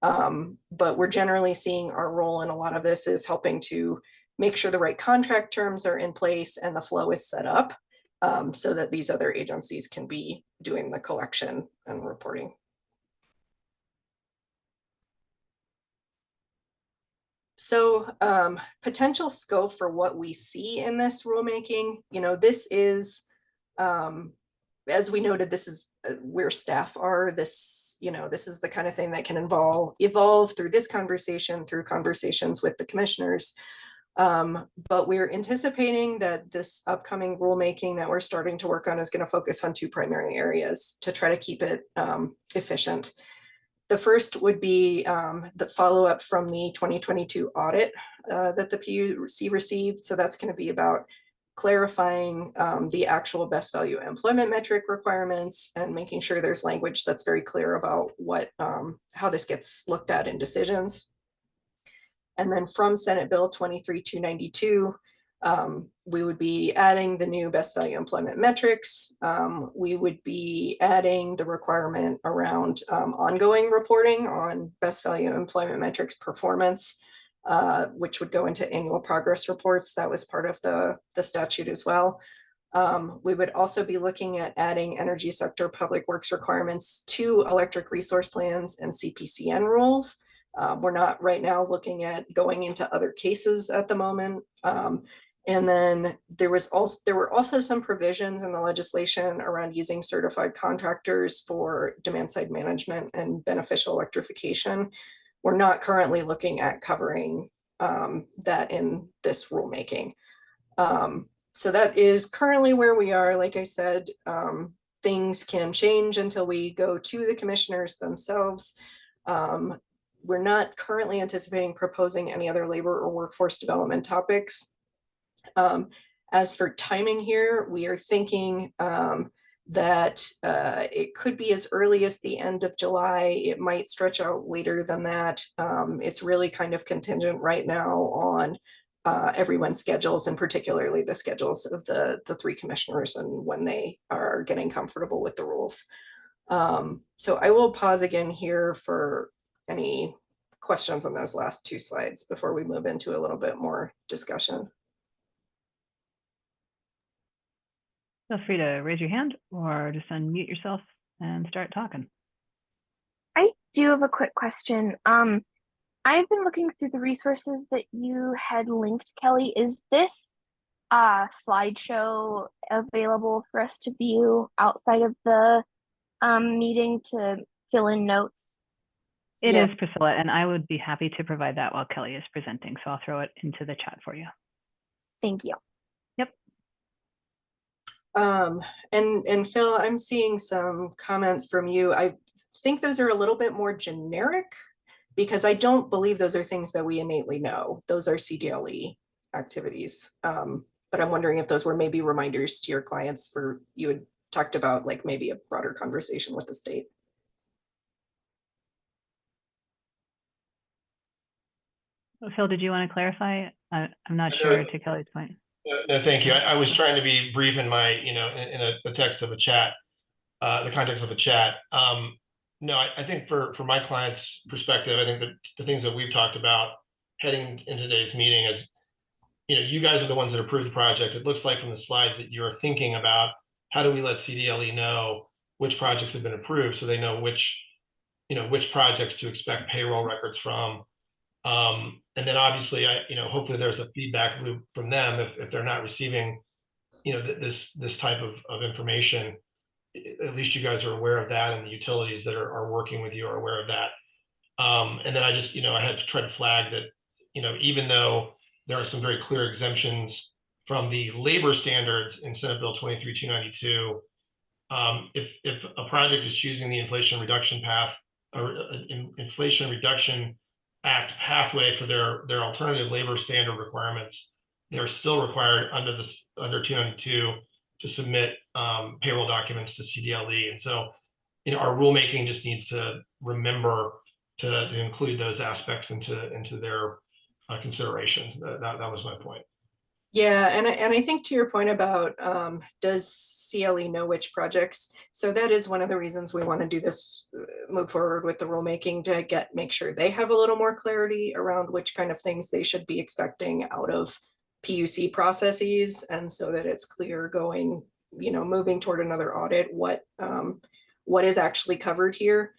But we're generally seeing our role in a lot of this is helping to make sure the right contract terms are in place and the flow is set up so that these other agencies can be doing the collection and reporting. So potential scope for what we see in this rulemaking, this is, as we noted, this is where staff are. This is the kind of thing that can evolve through this conversation, through conversations with the commissioners. But we're anticipating that this upcoming rulemaking that we're starting to work on is going to focus on two primary areas to try to keep it efficient. The first would be the follow-up from the 2022 audit that the PUC received. So that's going to be about clarifying the actual best value employment metric requirements and making sure there's language that's very clear about how this gets looked at in decisions. And then from Senate Bill 23292, we would be adding the new best value employment metrics. We would be adding the requirement around ongoing reporting on best value employment metrics performance, which would go into annual progress reports. That was part of the statute as well. We would also be looking at adding energy sector public works requirements to electric resource plans and CPCN rules. We're not right now looking at going into other cases at the moment. And then there were also some provisions in the legislation around using certified contractors for demand side management and beneficial electrification. We're not currently looking at covering that in this rulemaking. So that is currently where we are. Like I said, things can change until we go to the commissioners themselves. We're not currently anticipating proposing any other labor or workforce development topics. As for timing here, we are thinking that it could be as early as the end of July. It might stretch out later than that. It's really kind of contingent right now on everyone's schedules, and particularly the schedules of the three commissioners and when they are getting comfortable with the rules. So I will pause again here for any questions on those last two slides before we move into a little bit more discussion. Feel free to raise your hand or just unmute yourself and start talking. I do have a quick question. I've been looking through the resources that you had linked, Kelly. Is this slideshow available for us to view outside of the meeting to fill in notes? It is, Priscilla, and I would be happy to provide that while Kelly is presenting. So I'll throw it into the chat for you. Thank you. Yep. And Phil, I'm seeing some comments from you. I think those are a little bit more generic because I don't believe those are things that we innately know. Those are CDLE activities. But I'm wondering if those were maybe reminders to your clients for, you had talked about like maybe a broader conversation with the state. Phil, did you want to clarify? I'm not sure to Kelly's point. No, thank you. I was trying to be brief in my, in the text of a chat, the context of a chat. No, I think for my client's perspective, I think that the things that we've talked about heading into today's meeting is, you guys are the ones that approved the project. It looks like from the slides that you're thinking about how do we let CDLE know which projects have been approved so they know which projects to expect payroll records from. And then obviously, hopefully there's a feedback loop from them if they're not receiving, this type of information. At least you guys are aware of that, and the utilities that are working with you are aware of that. And then I just, I had to try to flag that, even though there are some very clear exemptions from the labor standards in Senate Bill 23292, if a project is choosing the inflation reduction path or inflation reduction Act pathway for their alternative labor standard requirements, they're still required under 292 to submit payroll documents to CDLE. And so, our rulemaking just needs to remember to include those aspects into their considerations. That was my point. Yeah, and I think to your point about does CLE know which projects? So that is one of the reasons we want to do this, move forward with the rulemaking to make sure they have a little more clarity around which kind of things they should be expecting out of PUC processes, and so that it's clear going, moving toward another audit, what is actually covered here.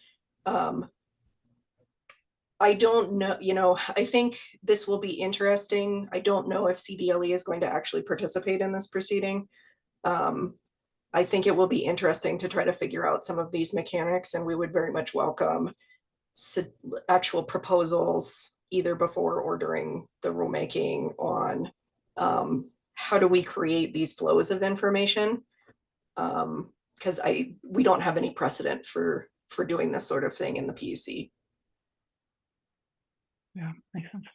I don't know, I think this will be interesting. I don't know if CDLE is going to actually participate in this proceeding. I think it will be interesting to try to figure out some of these mechanics, and we would very much welcome actual proposals either before or during the rulemaking on how do we create these flows of information? Because we don't have any precedent for doing this sort of thing in the PUC. Yeah, makes sense.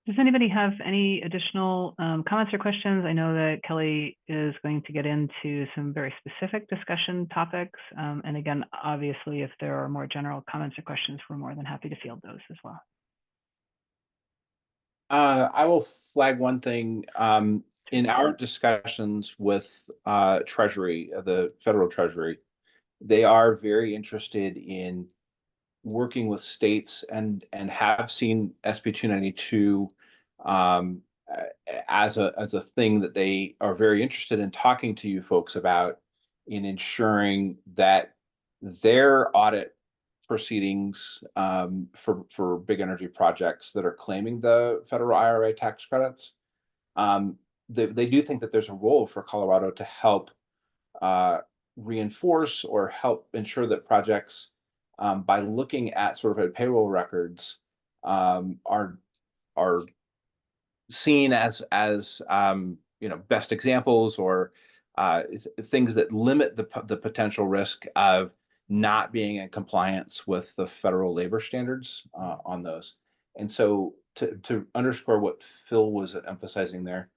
Does anybody have any additional comments or questions? I know that Kelly is going to get into some very specific discussion topics. And again, obviously, if there are more general comments or questions, we're more than happy to field those as well. I will flag one thing. In our discussions with Treasury, the federal Treasury, they are very interested in working with states and have seen SB 292 as a thing that they are very interested in talking to you folks about, in ensuring that their audit proceedings for big energy projects that are claiming the federal IRA tax credits, they do think that there's a role for Colorado to help reinforce or help ensure that projects, by looking at sort of payroll records, are seen as best examples, or things that limit the potential risk of not being in compliance with the federal labor standards on those. And so to underscore what Phil was emphasizing there,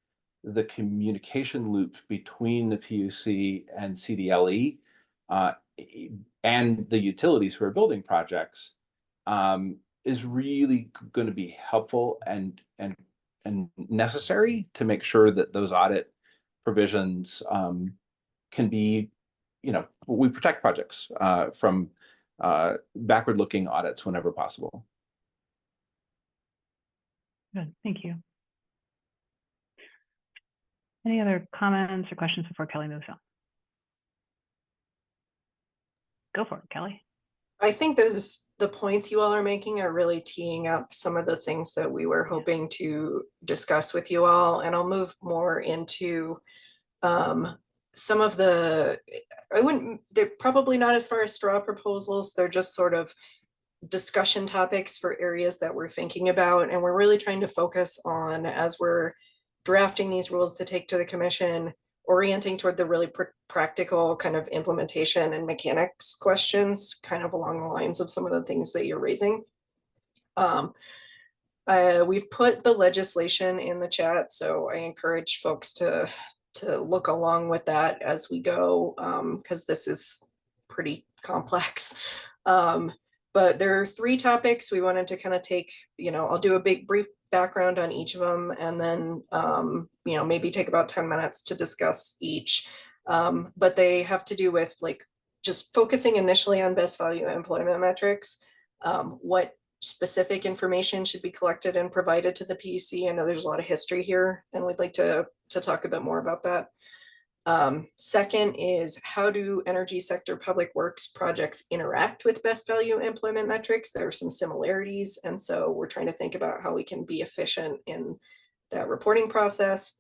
the communication loop between the PUC and CDLE and the utilities who are building projects is really going to be helpful and necessary to make sure that those audit provisions can be, we protect projects from backward-looking audits whenever possible. Good, thank you. Any other comments or questions before Kelly moves on? Go for it, Kelly. I think the points you all are making are really teeing up some of the things that we were hoping to discuss with you all. And I'll move more into some of they're probably not as far as straw proposals. They're just sort of discussion topics for areas that we're thinking about. And we're really trying to focus on, as we're drafting these rules to take to the commission, orienting toward the really practical kind of implementation and mechanics questions, kind of along the lines of some of the things that you're raising. We've put the legislation in the chat, so I encourage folks to look along with that as we go, because this is pretty complex. But there are 3 topics we wanted to kind of take, I'll do a brief background on each of them, and then, maybe take about 10 minutes to discuss each. But they have to do with just focusing initially on best value employment metrics, what specific information should be collected and provided to the PUC. I know there's a lot of history here, and we'd like to talk a bit more about that. Second is, how do energy sector public works projects interact with best value employment metrics? There are some similarities, and so we're trying to think about how we can be efficient in that reporting process.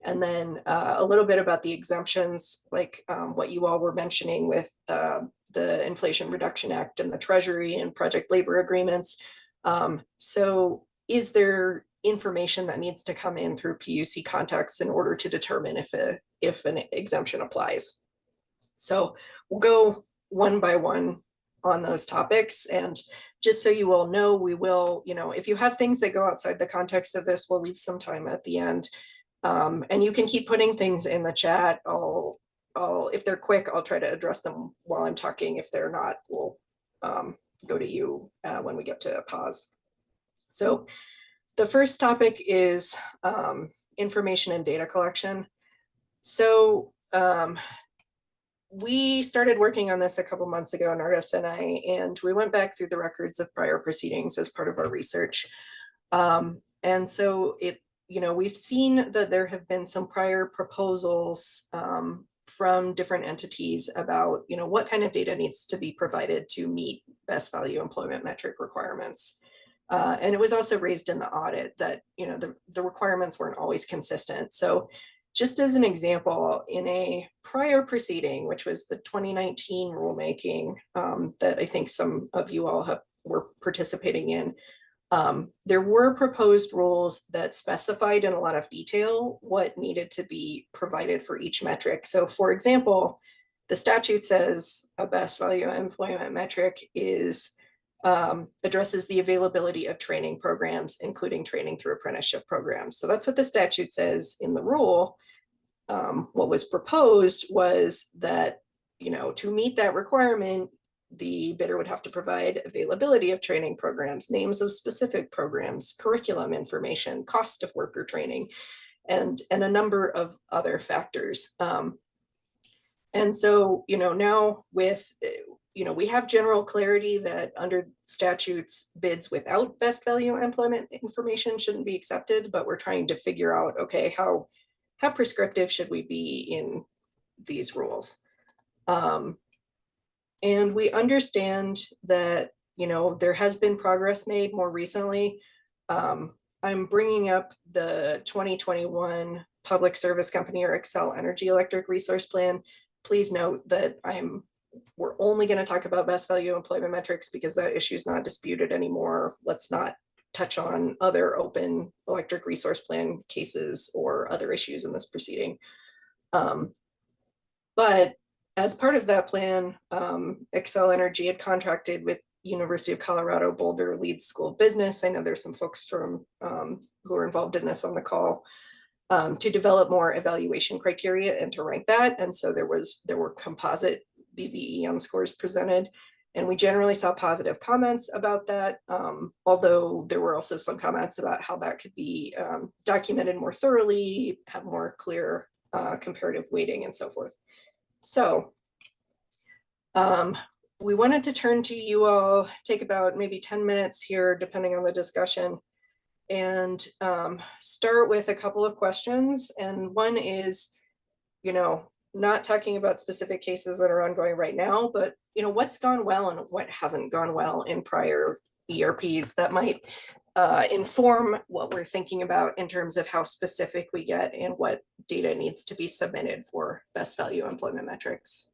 And then a little bit about the exemptions, like what you all were mentioning with the Inflation Reduction Act and the Treasury and project labor agreements. So is there information that needs to come in through PUC contacts in order to determine if an exemption applies? So we'll go one by one on those topics. And just so you all know, we will, you know, if you have things that go outside the context of this, we'll leave some time at the end. And you can keep putting things in the chat. If they're quick, I'll try to address them while I'm talking. If they're not, we'll go to you when we get to pause. So the first topic is information and data collection. So we started working on this a couple months ago, Nardis and I, and we went back through the records of prior proceedings as part of our research. And so we've seen that there have been some prior proposals from different entities about, what kind of data needs to be provided to meet best value employment metric requirements. And it was also raised in the audit that, the requirements weren't always consistent. So just as an example, in a prior proceeding, which was the 2019 rulemaking that I think some of you all were participating in, there were proposed rules that specified in a lot of detail what needed to be provided for each metric. So for example, the statute says a best value employment metric is addresses the availability of training programs, including training through apprenticeship programs. So that's what the statute says in the rule. What was proposed was that, to meet that requirement, the bidder would have to provide availability of training programs, names of specific programs, curriculum information, cost of worker training, and a number of other factors. And so, now with we have general clarity that under statutes, bids without best value employment information shouldn't be accepted, but we're trying to figure out, okay, how prescriptive should we be in these rules? And we understand that, there has been progress made more recently. I'm bringing up the 2021 Public Service Company or Xcel Energy Electric Resource Plan. Please note that we're only going to talk about best value employment metrics because that issue is not disputed anymore. Let's not touch on other open electric resource plan cases or other issues in this proceeding. But as part of that plan, Xcel Energy had contracted with University of Colorado Boulder Leeds School of Business. I know there's some folks from who are involved in this on the call, to develop more evaluation criteria and to rank that. And so there were composite BVEM scores presented, and we generally saw positive comments about that, although there were also some comments about how that could be documented more thoroughly, have more clear comparative weighting and so forth. So we wanted to turn to you all, take about maybe 10 minutes here, depending on the discussion, and start with a couple of questions. And one is, not talking about specific cases that are ongoing right now, but what's gone well and what hasn't gone well in prior ERPs that might inform what we're thinking about in terms of how specific we get and what data needs to be submitted for best value employment metrics.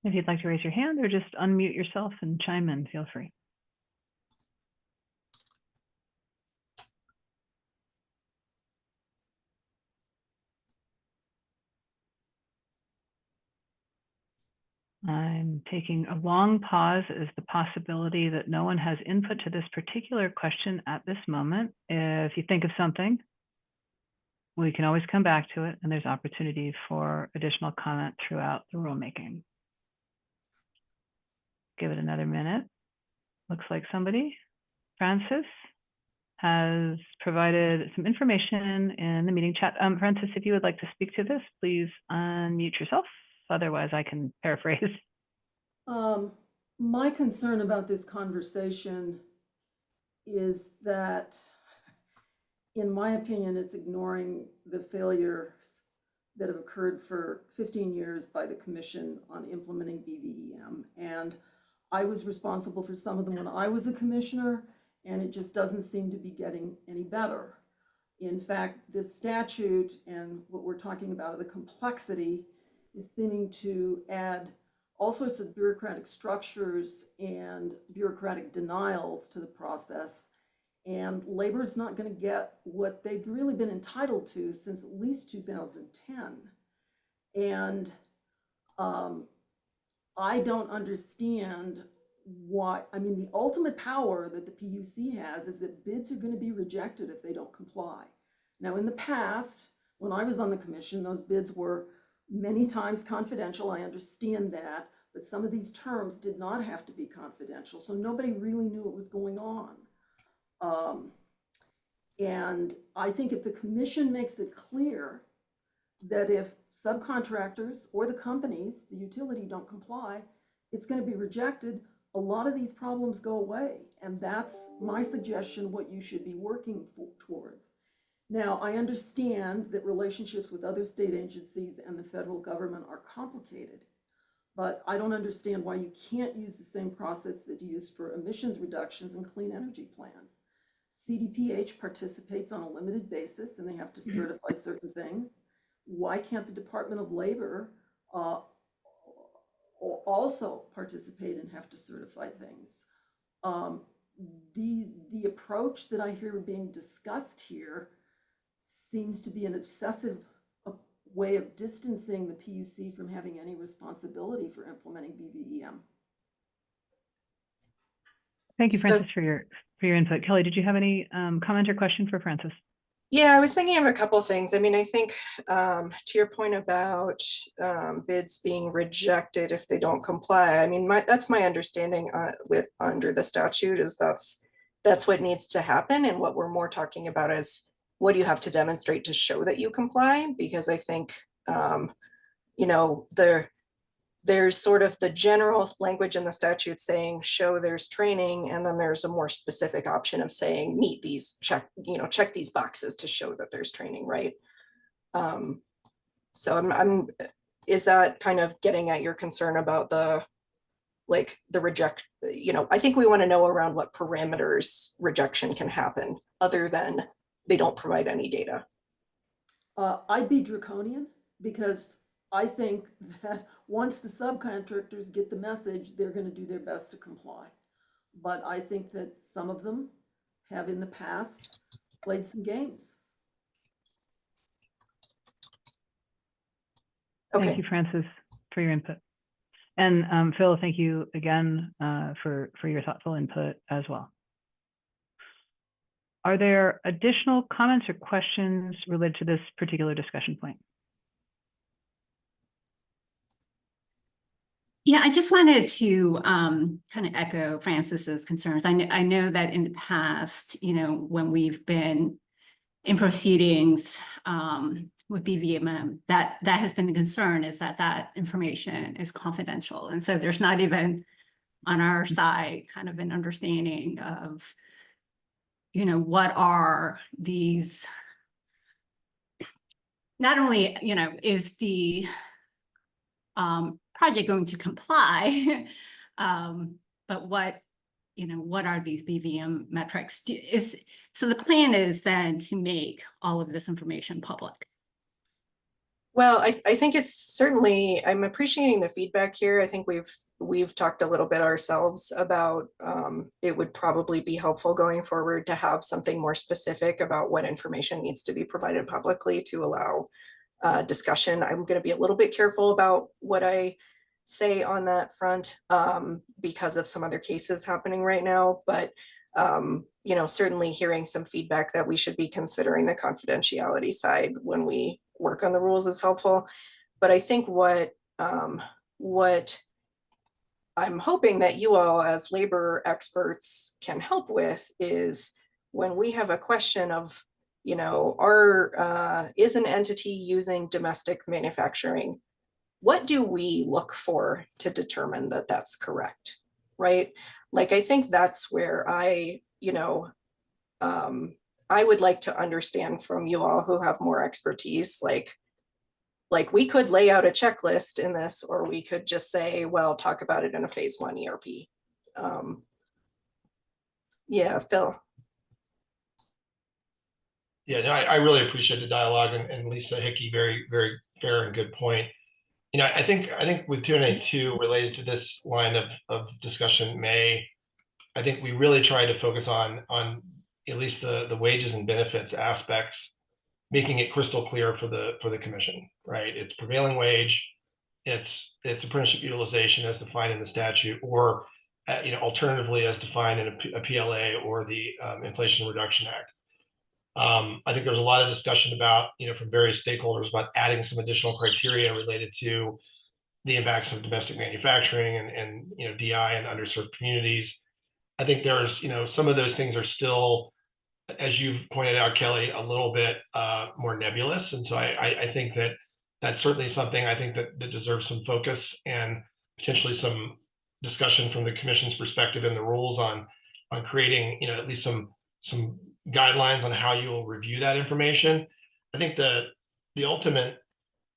If you'd like to raise your hand or just unmute yourself and chime in, feel free. I'm taking a long pause as the possibility that no one has input to this particular question at this moment. If you think of something, we can always come back to it, and there's opportunity for additional comment throughout the rulemaking. Give it another minute. Looks like somebody, Francis, has provided some information in the meeting chat. Francis, if you would like to speak to this, please unmute yourself. Otherwise, I can paraphrase. My concern about this conversation is that, in my opinion, it's ignoring the failures that have occurred for 15 years by the Commission on implementing BVEM. And I was responsible for some of them when I was a commissioner, and it just doesn't seem to be getting any better. In fact, this statute and what we're talking about, the complexity, is seeming to add all sorts of bureaucratic structures and bureaucratic denials to the process. And labor is not going to get what they've really been entitled to since at least 2010. And I don't understand why. I mean, the ultimate power that the PUC has is that bids are going to be rejected if they don't comply. Now, in the past, when I was on the commission, those bids were many times confidential. I understand that, but some of these terms did not have to be confidential, so nobody really knew what was going on. And I think if the commission makes it clear that if subcontractors or the companies, the utility, don't comply, it's going to be rejected, a lot of these problems go away. And that's my suggestion, what you should be working towards. Now, I understand that relationships with other state agencies and the federal government are complicated, but I don't understand why you can't use the same process that you used for emissions reductions and clean energy plans. CDPH participates on a limited basis and they have to certify certain things. Why can't the Department of Labor also participate and have to certify things? The approach that I hear being discussed here seems to be an obsessive way of distancing the PUC from having any responsibility for implementing BVEM. Thank you, Francis, for your input. Kelly, did you have any comment or question for Francis? Yeah, I was thinking of a couple things. I mean, I think to your point about bids being rejected if they don't comply. I mean, that's my understanding under the statute is that's what needs to happen, and what we're more talking about is what do you have to demonstrate to show that you comply? Because I think you know, there's sort of the general language in the statute saying show there's training, and then there's a more specific option of saying meet these check these boxes to show that there's training, right? So is that kind of getting at your concern about the reject, I think we want to know around what parameters rejection can happen other than they don't provide any data. I'd be draconian because I think that once the subcontractors get the message, they're going to do their best to comply. But I think that some of them have in the past played some games. Okay. Thank you, Francis, for your input. And Phil, thank you again for your thoughtful input as well. Are there additional comments or questions related to this particular discussion point? Yeah, I just wanted to kind of echo Francis's concerns. I know that in the past, when we've been in proceedings with BVEM, that has been the concern, is that information is confidential. And so there's not even on our side kind of an understanding of, what are these, not only, is the project going to comply, but what are these BVEM metrics? So the plan is then to make all of this information public. Well, I think it's certainly, I'm appreciating the feedback here. I think we've talked a little bit ourselves about it would probably be helpful going forward to have something more specific about what information needs to be provided publicly to allow discussion. I'm going to be a little bit careful about what I say on that front because of some other cases happening right now, but certainly hearing some feedback that we should be considering the confidentiality side when we work on the rules is helpful. But I think what I'm hoping that you all as labor experts can help with is when we have a question of, is an entity using domestic manufacturing? What do we look for to determine that that's correct, right? Like, I think that's where I would like to understand from you all who have more expertise, like we could lay out a checklist in this, or we could just say, well, talk about it in a phase 1 ERP. Yeah, Phil. Yeah, no, I really appreciate the dialogue, and Lisa Hickey, very, very fair and good point. I think with 292 related to this line of discussion, I think we really tried to focus on at least the wages and benefits aspects, making it crystal clear for the commission, right? It's prevailing wage, it's apprenticeship utilization as defined in the statute, or alternatively as defined in a PLA or the Inflation Reduction Act. I think there's a lot of discussion about, from various stakeholders about adding some additional criteria related to the impacts of domestic manufacturing and DI and underserved communities. I think there's, some of those things are still, as you've pointed out, Kelly, a little bit more nebulous. And so I think that that's certainly something I think that deserves some focus and potentially some discussion from the commission's perspective in the rules on creating, at least some guidelines on how you will review that information. I think the ultimate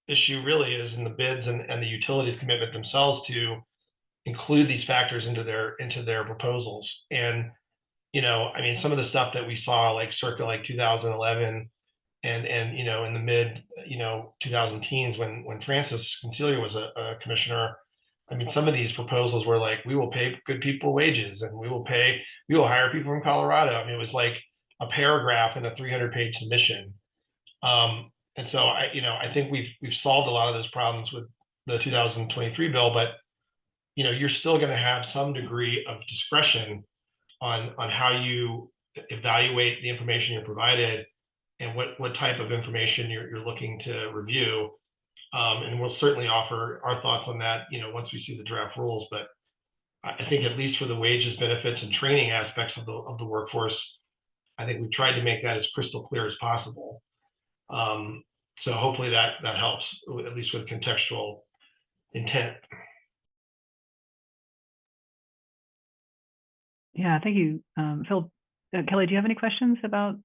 issue really is in the bids and the utilities commitment themselves to include these factors into their proposals. And I mean, some of the stuff that we saw like circa like 2011 and in the mid 2000 teens when Francis Concealia was a commissioner. I mean, some of these proposals were like, we will pay good people wages and we will hire people from Colorado. I mean, it was like a paragraph in a 300-page submission. And so I think we've solved a lot of those problems with the 2023 bill, but you're still going to have some degree of discretion on how you evaluate the information you're provided and what type of information you're looking to review. And we'll certainly offer our thoughts on that, once we see the draft rules. But I think at least for the wages, benefits, and training aspects of the workforce, I think we've tried to make that as crystal clear as possible. So hopefully that helps, at least with contextual intent. Yeah, thank you, Phil. Kelly, do you have any questions about?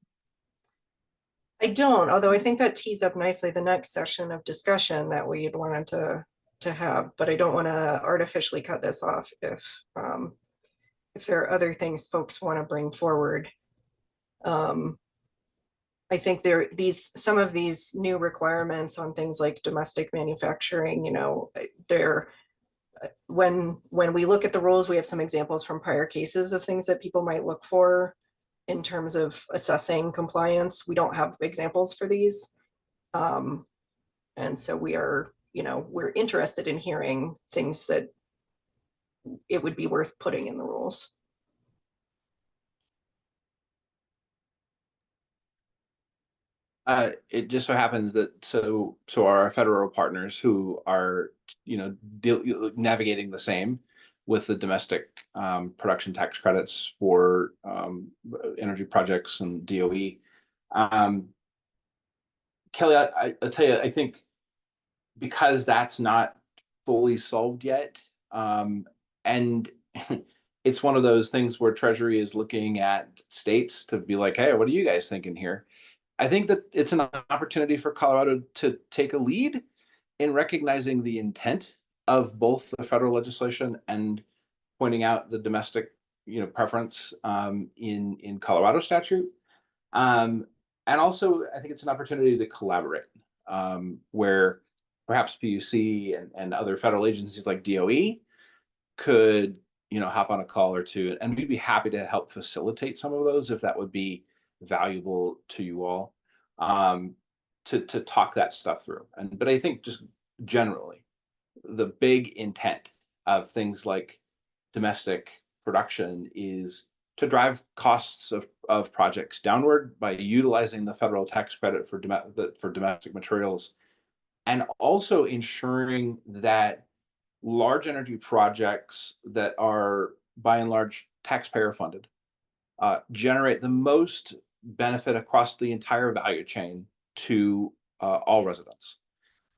I don't, although I think that tees up nicely the next session of discussion that we'd wanted to have, but I don't want to artificially cut this off if there are other things folks want to bring forward. I think some of these new requirements on things like domestic manufacturing, when we look at the rules, we have some examples from prior cases of things that people might look for in terms of assessing compliance. We don't have examples for these. And so we're interested in hearing things that it would be worth putting in the rules. It just so happens that so our federal partners who are navigating the same with the domestic production tax credits for energy projects and DOE. Kelly, I'll tell you, I think because that's not fully solved yet, and it's one of those things where Treasury is looking at states to be like, hey, what are you guys thinking here? I think that it's an opportunity for Colorado to take a lead in recognizing the intent of both the federal legislation and pointing out the domestic, preference in Colorado statute. And also, I think it's an opportunity to collaborate, where perhaps PUC and other federal agencies like DOE could, hop on a call or two, and we'd be happy to help facilitate some of those if that would be valuable to you all, to talk that stuff through. But I think just generally, the big intent of things like domestic production is to drive costs of projects downward by utilizing the federal tax credit for domestic materials, and also ensuring that large energy projects that are by and large taxpayer funded generate the most benefit across the entire value chain to all residents.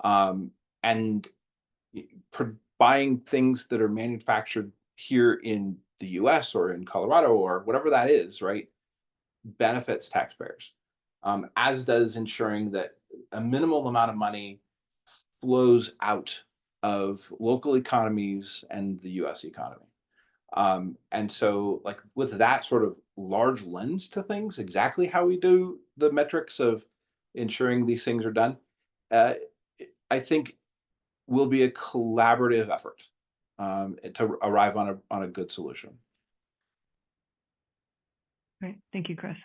And buying things that are manufactured here in the US or in Colorado or whatever that is, right, benefits taxpayers, as does ensuring that a minimal amount of money flows out of local economies and the US economy. And so, like, with that sort of large lens to things, exactly how we do the metrics of ensuring these things are done, I think will be a collaborative effort to arrive on a good solution. Great, thank you, Chris.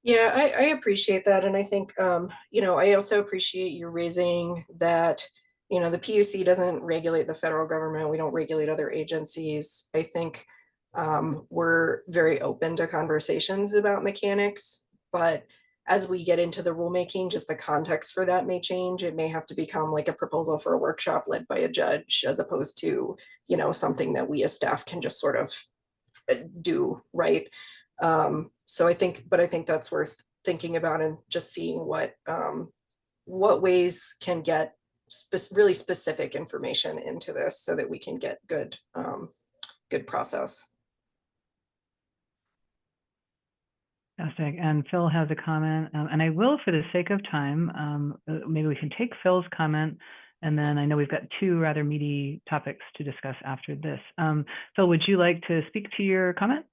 Yeah, I appreciate that, and I think I also appreciate you raising that you know, the PUC doesn't regulate the federal government. We don't regulate other agencies. I think we're very open to conversations about mechanics, but as we get into the rulemaking, just the context for that may change. It may have to become like a proposal for a workshop led by a judge, as opposed to, you know, something that we as staff can just sort of do, right? So I think that's worth thinking about, and just seeing what ways can get really specific information into this so that we can get good process. Fantastic. And Phil has a comment, and I will, for the sake of time, maybe we can take Phil's comment, and then I know we've got two rather meaty topics to discuss after this. Phil, would you like to speak to your comment?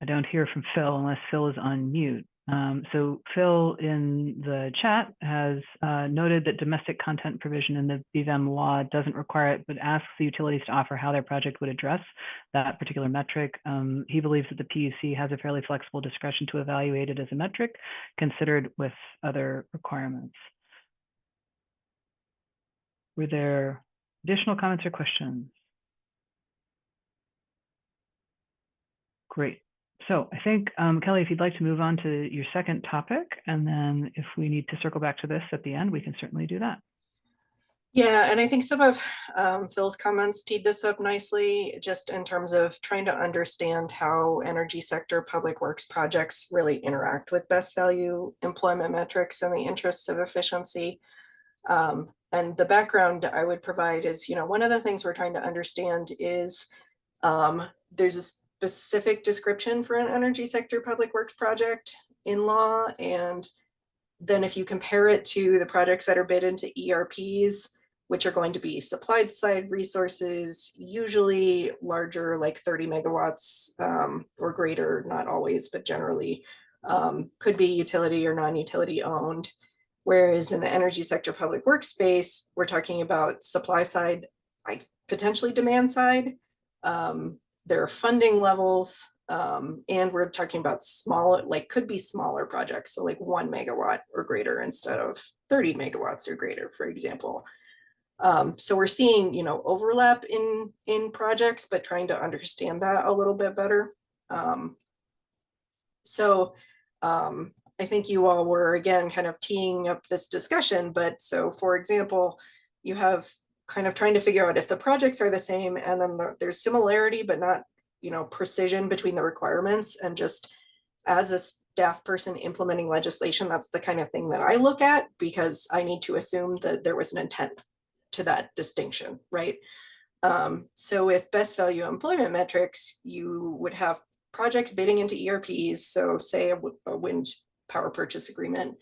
I don't hear from Phil unless Phil is on mute. So Phil in the chat has noted that domestic content provision in the BVEM law doesn't require it, but asks the utilities to offer how their project would address that particular metric. He believes that the PUC has a fairly flexible discretion to evaluate it as a metric considered with other requirements. Were there additional comments or questions? Great. So I think, Kelly, if you'd like to move on to your second topic, and then if we need to circle back to this at the end, we can certainly do that. Yeah, and I think some of Phil's comments teed this up nicely, just in terms of trying to understand how energy sector public works projects really interact with best value employment metrics and the interests of efficiency. And the background I would provide is, you know, one of the things we're trying to understand is there's a specific description for an energy sector public works project in law. And then if you compare it to the projects that are bid into ERPs, which are going to be supplied side resources, usually larger, like 30 megawatts or greater, not always, but generally could be utility or non-utility owned. Whereas in the energy sector public works space, we're talking about supply side, potentially demand side. There are funding levels, and we're talking about small, like could be smaller projects. So like 1 megawatt or greater instead of 30 megawatts or greater, for example. So we're seeing, you know, overlap in projects, but trying to understand that a little bit better. I think you all were, again, kind of teeing up this discussion, but so for example, you have kind of trying to figure out if the projects are the same, and then there's similarity, but not, you know, precision between the requirements. And just as a staff person implementing legislation, that's the kind of thing that I look at, because I need to assume that there was an intent to that distinction, right? So with best value employment metrics, you would have projects bidding into ERPs. So say a wind power purchase agreement,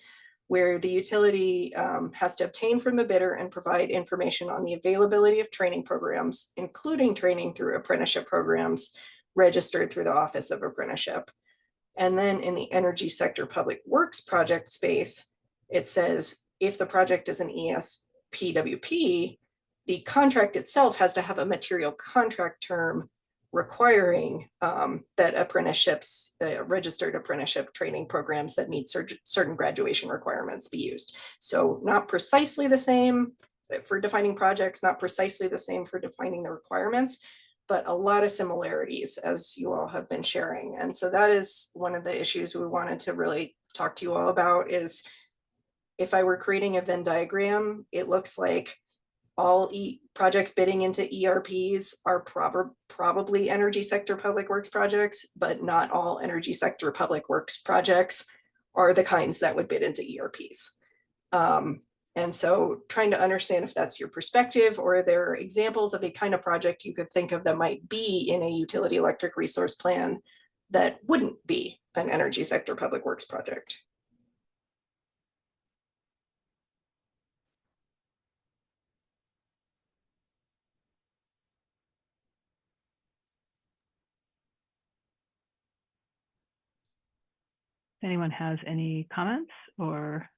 where the utility has to obtain from the bidder and provide information on the availability of training programs, including training through apprenticeship programs registered through the Office of Apprenticeship. And then in the energy sector public works project space, it says if the project is an ESPWP, the contract itself has to have a material contract term requiring that apprenticeships, registered apprenticeship training programs that meet certain graduation requirements be used. So not precisely the same for defining projects, not precisely the same for defining the requirements, but a lot of similarities, as you all have been sharing. And so that is one of the issues we wanted to really talk to you all about. Is if I were creating a Venn diagram, it looks like all projects bidding into ERPs are probably energy sector public works projects, but not all energy sector public works projects are the kinds that would bid into ERPs. And so trying to understand if that's your perspective, or there are examples of a kind of project you could think of that might be in a utility electric resource plan that wouldn't be an energy sector public works project. Anyone has any comments or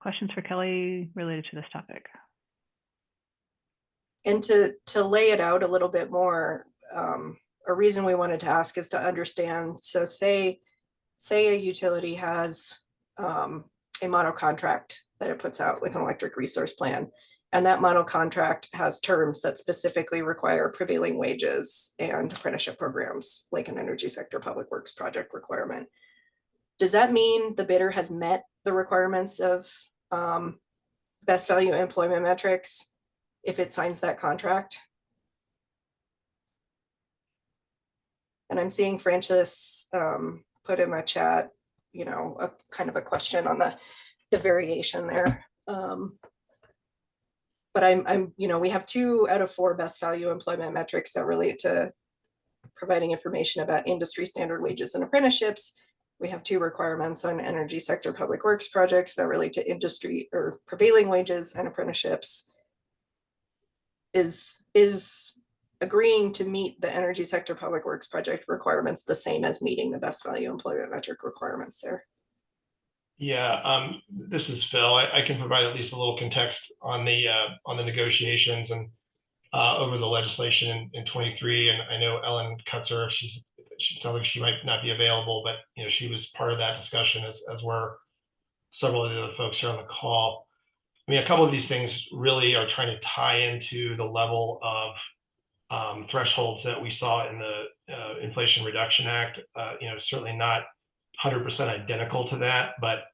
questions for Kelly related to this topic? And to lay it out a little bit more, a reason we wanted to ask is to understand. So say say a utility has a model contract that it puts out with an electric resource plan, and that model contract has terms that specifically require prevailing wages and apprenticeship programs, like an energy sector public works project requirement. Does that mean the bidder has met the requirements of best value employment metrics if it signs that contract? And I'm seeing Francis put in the chat, you know, a kind of a question on the variation there. But I'm, you know, we have 2 out of 4 best value employment metrics that relate to providing information about industry standard wages and apprenticeships. We have 2 requirements on energy sector public works projects that relate to industry or prevailing wages and apprenticeships. Is agreeing to meet the energy sector public works project requirements the same as meeting the best value employment metric requirements there? Yeah, this is Phil. I can provide at least a little context on the negotiations and over the legislation in 23. And I know Ellen Kutzer, she sounds like she might not be available, but you know, she was part of that discussion, as were several of the other folks here on the call. I mean, a couple of these things really are trying to tie into the level of thresholds that we saw in the Inflation Reduction Act. You know, certainly not 100% identical to that, but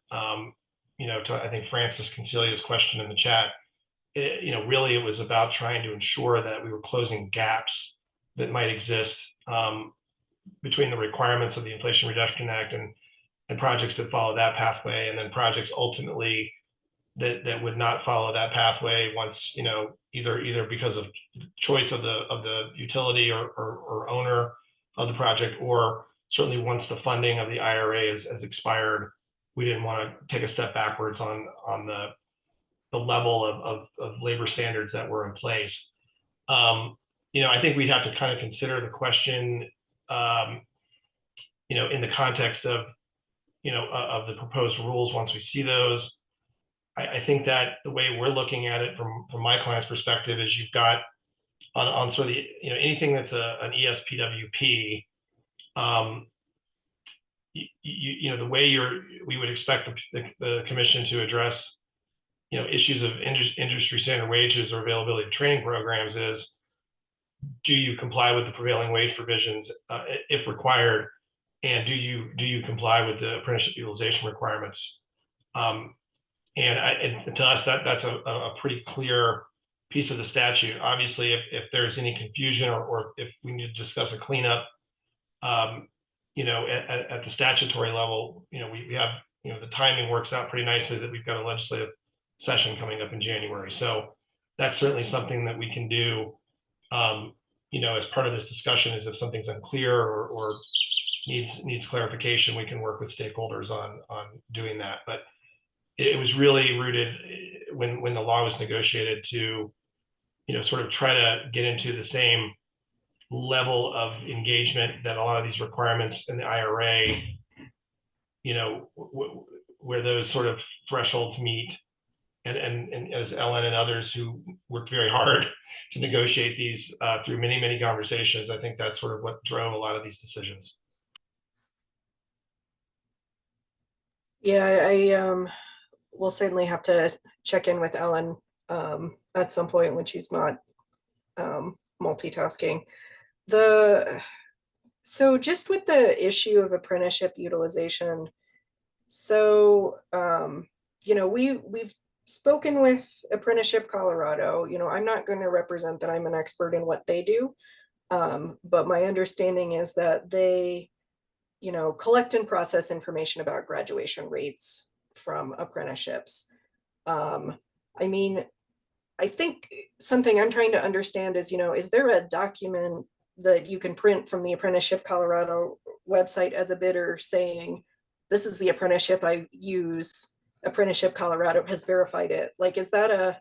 you know, to I think Francis Concilia's question in the chat, you know, really it was about trying to ensure that we were closing gaps that might exist between the requirements of the Inflation Reduction Act and projects that follow that pathway, and then projects ultimately that would not follow that pathway once, you know, either because of choice of the utility or owner of the project, or certainly once the funding of the IRA has expired. We didn't want to take a step backwards on the level of labor standards that were in place. You know, I think we'd have to kind of consider the question, you know, in the context of, you know, of the proposed rules once we see those. I think that the way we're looking at it from my client's perspective is you've got on sort of the, you know, anything that's an ESPWP, you know, the way we would expect the commission to address, you know, issues of industry standard wages or availability of training programs is, do you comply with the prevailing wage provisions if required, and do you comply with the apprenticeship utilization requirements? And to us, that's a pretty clear piece of the statute. Obviously, if there's any confusion or if we need to discuss a cleanup, you know, at the statutory level, you know, we have, you know, the timing works out pretty nicely that we've got a legislative session coming up in January. So that's certainly something that we can do, you know, as part of this discussion, is if something's unclear or needs clarification, we can work with stakeholders on doing that. But it was really rooted when the law was negotiated to, you know, sort of try to get into the same level of engagement that a lot of these requirements in the IRA, you know, where those sort of thresholds meet. And as Ellen and others who worked very hard to negotiate these through many, many conversations, I think that's sort of what drove a lot of these decisions. Yeah, I will certainly have to check in with Ellen at some point when she's not multitasking. So just with the issue of apprenticeship utilization, so you know, we've spoken with Apprenticeship Colorado. You know, I'm not going to represent that I'm an expert in what they do, but my understanding is that they, you know, collect and process information about graduation rates from apprenticeships. I mean, I think something I'm trying to understand is, you know, is there a document that you can print from the Apprenticeship Colorado website as a bidder saying, this is the apprenticeship I use, Apprenticeship Colorado has verified it? Like, is that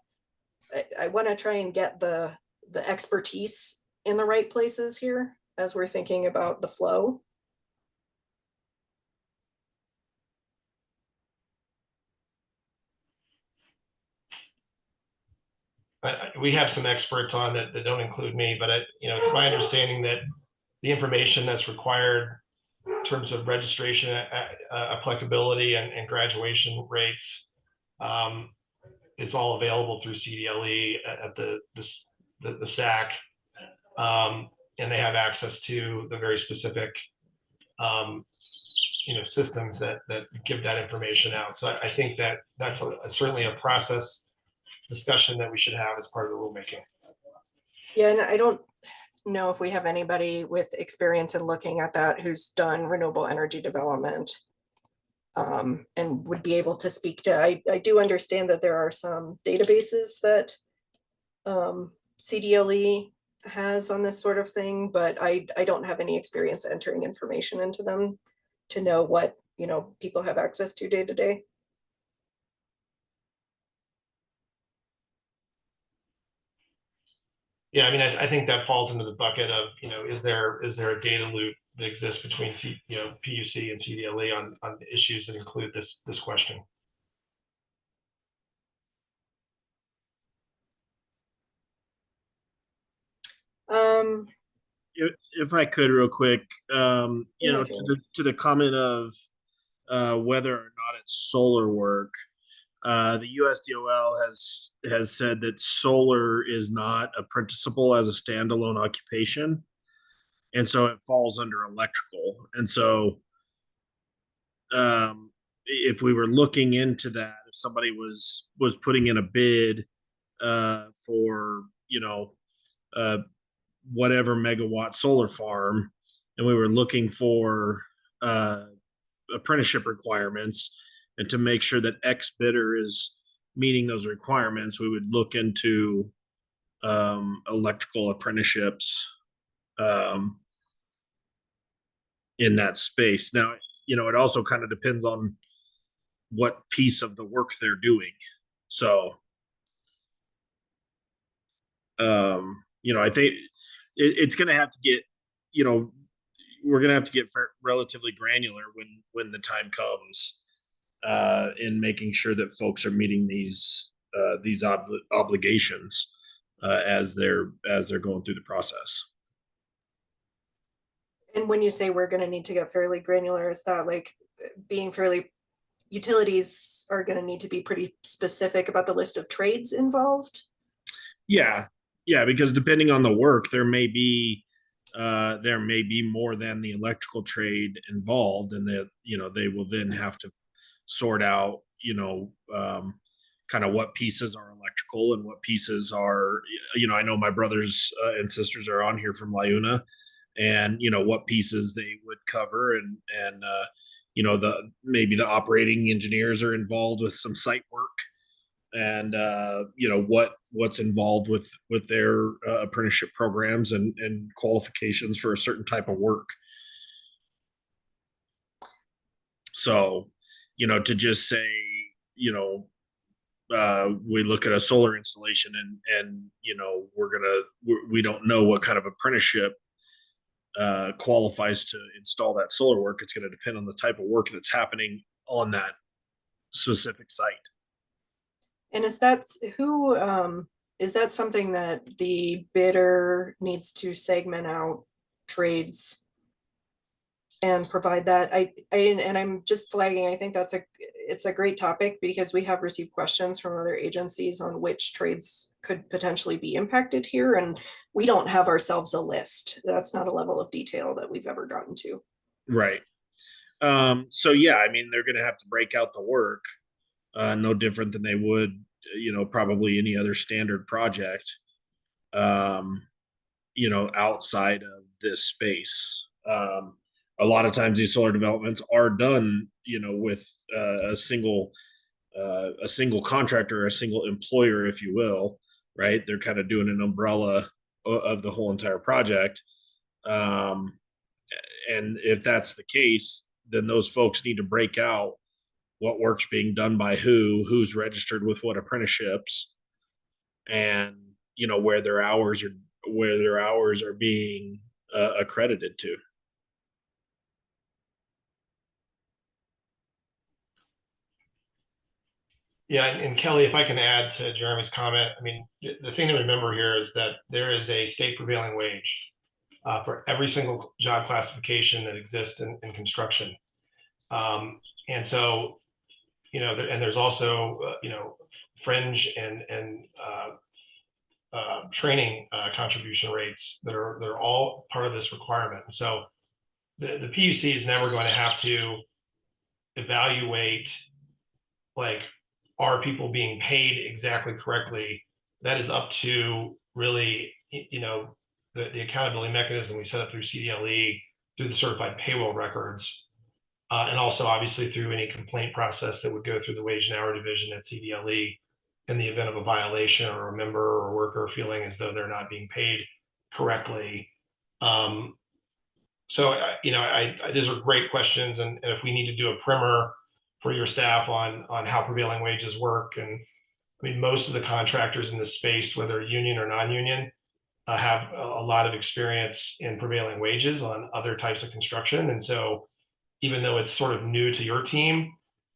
I want to try and get the expertise in the right places here as we're thinking about the flow. We have some experts on that don't include me, but you know, it's my understanding that the information that's required in terms of registration, applicability, and graduation rates, is all available through CDLE at the SAC, and they have access to the very specific systems that give that information out. So I think that that's certainly a process discussion that we should have as part of the rulemaking. Yeah, and I don't know if we have anybody with experience in looking at that who's done renewable energy development, and would be able to speak to. I do understand that there are some databases that CDLE has on this sort of thing, but I don't have any experience entering information into them to know what people have access to day to day. Yeah, I mean, I think that falls into the bucket of, is there a data loop that exists between PUC and CDLE on issues that include this question? If I could real quick, Yeah, to the comment of whether or not it's solar work, the USDOL has said that solar is not apprenticeable as a standalone occupation, and so it falls under electrical. And so, if we were looking into that, if somebody was putting in a bid for whatever megawatt solar farm, and we were looking for apprenticeship requirements, and to make sure that X bidder is meeting those requirements, we would look into electrical apprenticeships in that space. Now, it also kind of depends on what piece of the work they're doing. So, I think it's going to have to get, we're going to have to get relatively granular when the time comes in making sure that folks are meeting these obligations as they're going through the process. And when you say we're going to need to get fairly granular, is that like being fairly, utilities are going to need to be pretty specific about the list of trades involved? Yeah, because depending on the work, there may be more than the electrical trade involved, and that they will then have to sort out kind of what pieces are electrical and what pieces are, I know my brothers and sisters are on here from LiUNA, and what pieces they would cover, and maybe the operating engineers are involved with some site work, and what's involved with their apprenticeship programs and qualifications for a certain type of work. So, to just say, we look at a solar installation and we don't know what kind of apprenticeship qualifies to install that solar work. It's going to depend on the type of work that's happening on that specific site. And is that something that the bidder needs to segment out trades and provide that? And I'm just flagging, I think it's a great topic, because we have received questions from other agencies on which trades could potentially be impacted here, and we don't have ourselves a list. That's not a level of detail that we've ever gotten to. Right. So yeah, I mean, they're going to have to break out the work, no different than they would, probably any other standard project, outside of this space. A lot of times these solar developments are done, with a single contractor, a single employer, if you will, right? They're kind of doing an umbrella of the whole entire project. And if that's the case, then those folks need to break out what work's being done by who's registered with what apprenticeships, and where their hours are being accredited to. Yeah, and Kelly, if I can add to Jeremy's comment, I mean, the thing to remember here is that there is a state prevailing wage for every single job classification that exists in construction. And so, you know, and there's also, you know, fringe and training contribution rates that are all part of this requirement. And so the PUC is never going to have to evaluate, like, are people being paid exactly correctly? That is up to really, you know, the accountability mechanism we set up through CDLE, through the certified payroll records, and also obviously through any complaint process that would go through the wage and hour division at CDLE in the event of a violation or a member or worker feeling as though they're not being paid correctly. So, you know, these are great questions. And if we need to do a primer for your staff on how prevailing wages work, and I mean, most of the contractors in this space, whether union or non-union, have a lot of experience in prevailing wages on other types of construction. And so even though it's sort of new to your team,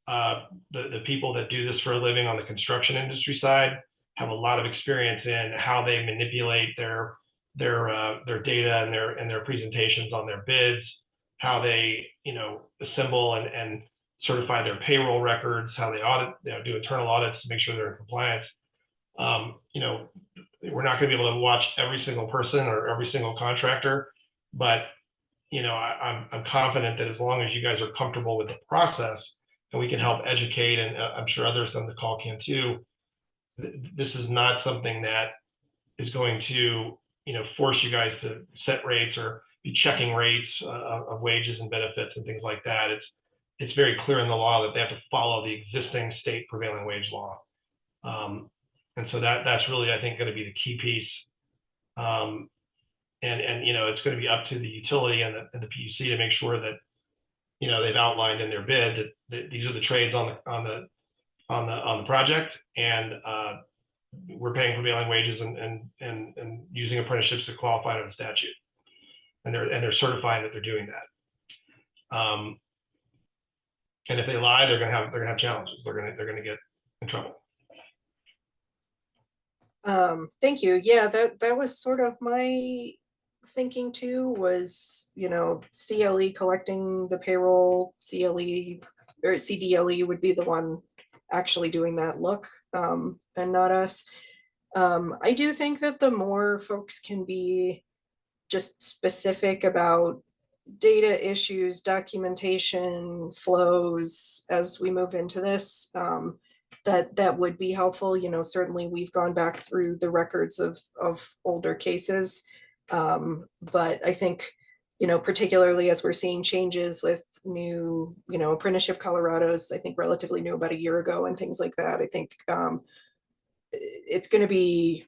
the people that do this for a living on the construction industry side have a lot of experience in how they manipulate their data and their presentations on their bids, how they, you know, assemble and certify their payroll records, how they audit, you know, do internal audits to make sure they're in compliance. You know, we're not going to be able to watch every single person or every single contractor, but you know, I'm confident that as long as you guys are comfortable with the process and we can help educate, and I'm sure others on the call can too, this is not something that is going to, you know, force you guys to set rates or be checking rates of wages and benefits and things like that. It's very clear in the law that they have to follow the existing state prevailing wage law. And so that's really, I think, going to be the key piece. And you know, it's going to be up to the utility and the PUC to make sure that, you know, they've outlined in their bid that these are the trades on the project, and we're paying prevailing wages and using apprenticeships to qualify under the statute, and they're certifying that they're doing that. And if they lie, they're gonna have challenges. They're gonna get in trouble. Thank you. Yeah, that was sort of my thinking too, was, you know, CLE collecting the payroll, CLE or CDLE would be the one actually doing that look, and not us. I do think that the more folks can be just specific about data issues, documentation, flows as we move into this, that would be helpful. You know, certainly we've gone back through the records of older cases. But I think, you know, particularly as we're seeing changes with new, you know, Apprenticeship Colorado's, I think relatively new, about a year ago, and things like that, I think it's going to be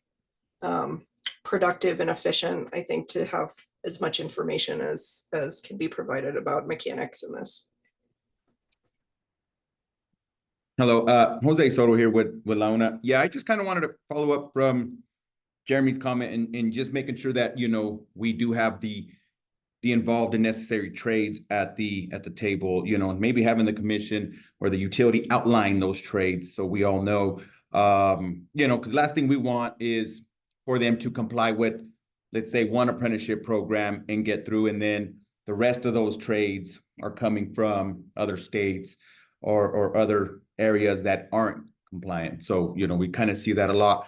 productive and efficient, I think, to have as much information as can be provided about mechanics in this. Hello, Jose Soto here with LaUna. Yeah, I just kind of wanted to follow up from Jeremy's comment and just making sure that, you know, we do have the involved and necessary trades at the table, you know, and maybe having the commission or the utility outline those trades so we all know, you know, because the last thing we want is for them to comply with, let's say, one apprenticeship program and get through, and then the rest of those trades are coming from other states or other areas that aren't compliant. So, you know, we kind of see that a lot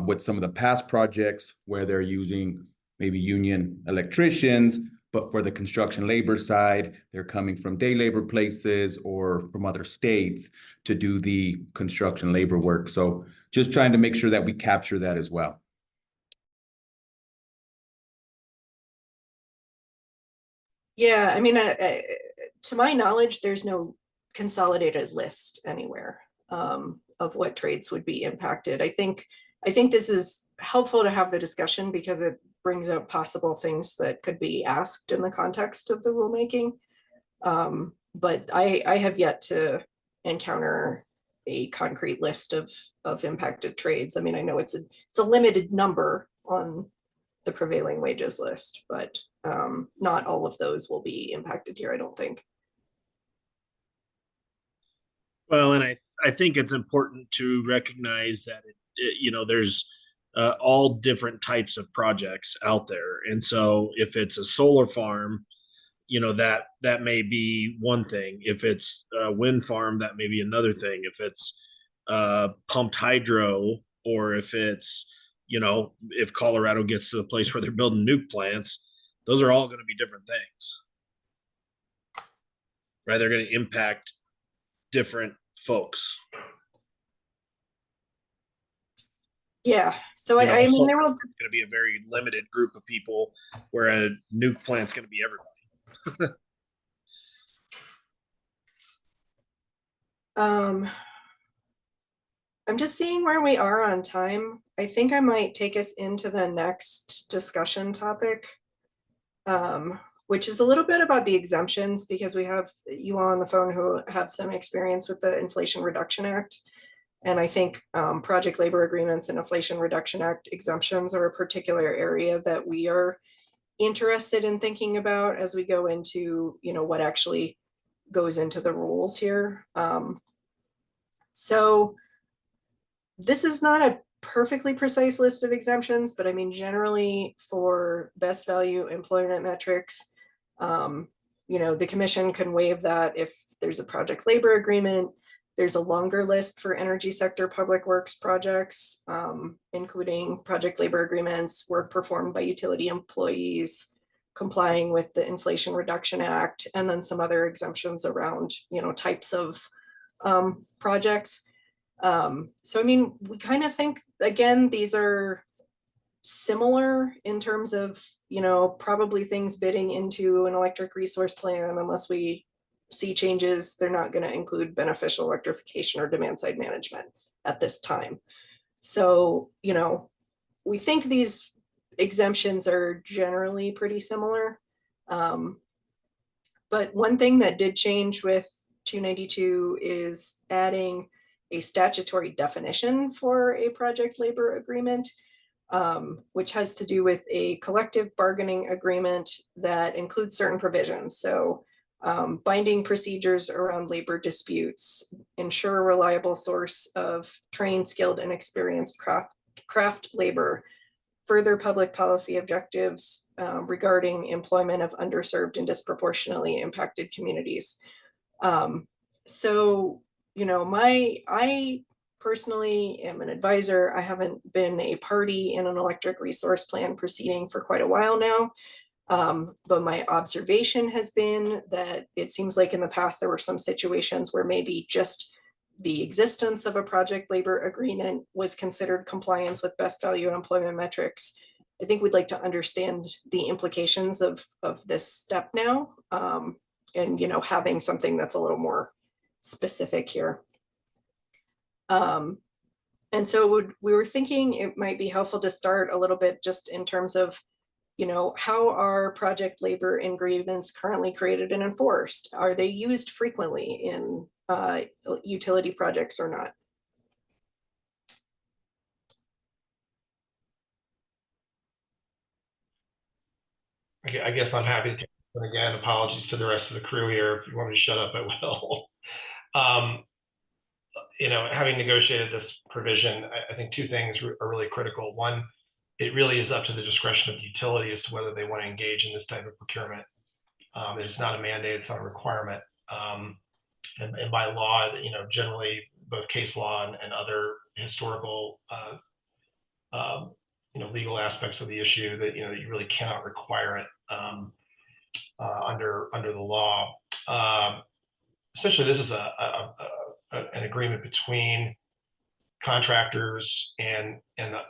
with some of the past projects where they're using maybe union electricians, but for the construction labor side, they're coming from day labor places or from other states to do the construction labor work. So just trying to make sure that we capture that as well. Yeah, I mean, to my knowledge, there's no consolidated list anywhere of what trades would be impacted. I think this is helpful to have the discussion because it brings up possible things that could be asked in the context of the rulemaking. But I have yet to encounter a concrete list of impacted trades. I mean, I know it's a limited number on the prevailing wages list, but not all of those will be impacted here, I don't think. Well, and I think it's important to recognize that, you know, there's all different types of projects out there. And so if it's a solar farm, you know, that may be one thing. If it's a wind farm, that may be another thing. If it's pumped hydro, or if it's, you know, if Colorado gets to the place where they're building nuke plants, those are all going to be different things, right? They're going to impact different folks. Yeah. So You know, I mean, there will going to be a very limited group of people, where a nuke plant's going to be everybody. I'm just seeing where we are on time. I think I might take us into the next discussion topic, which is a little bit about the exemptions, because we have you all on the phone who have some experience with the Inflation Reduction Act. And I think project labor agreements and Inflation Reduction Act exemptions are a particular area that we are interested in thinking about as we go into, you know, what actually goes into the rules here. So this is not a perfectly precise list of exemptions, but I mean, generally for best value employment metrics, you know, the commission can waive that if there's a project labor agreement. There's a longer list for energy sector public works projects, including project labor agreements, work performed by utility employees, complying with the Inflation Reduction Act, and then some other exemptions around, you know, types of projects. So, I mean, we kind of think, again, these are similar in terms of, you know, probably things bidding into an electric resource plan, unless we see changes, they're not going to include beneficial electrification or demand side management at this time. So, you know, we think these exemptions are generally pretty similar. But one thing that did change with 292 is adding a statutory definition for a project labor agreement, which has to do with a collective bargaining agreement that includes certain provisions. So binding procedures around labor disputes, ensure a reliable source of trained, skilled, and experienced craft labor, further public policy objectives regarding employment of underserved and disproportionately impacted communities. So, you know, I personally am an advisor. I haven't been a party in an electric resource plan proceeding for quite a while now. But my observation has been that it seems like in the past there were some situations where maybe just the existence of a project labor agreement was considered compliance with best value employment metrics. I think we'd like to understand the implications of this step now, and, you know, having something that's a little more specific here. And so we were thinking it might be helpful to start a little bit just in terms of, you know, how are project labor agreements currently created and enforced? Are they used frequently in utility projects or not? I guess I'm happy to take it. And again, apologies to the rest of the crew here. If you want me to shut up, I will. You know, having negotiated this provision, I think two things are really critical. One, it really is up to the discretion of the utility as to whether they want to engage in this type of procurement. It's not a mandate, it's not a requirement. And by law, you know, generally both case law and other historical, you know, legal aspects of the issue that, you know, you really cannot require it under the law. Essentially, this is an agreement between contractors and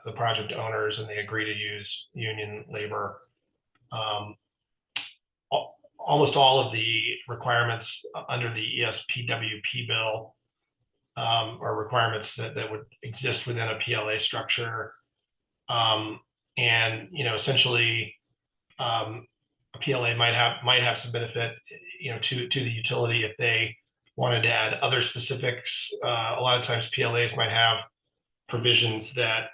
the project owners, and they agree to use union labor. Almost all of the requirements under the ESPWP bill are requirements that would exist within a PLA structure. And, you know, essentially a PLA might have some benefit, you know, to the utility if they wanted to add other specifics. A lot of times PLAs might have provisions that,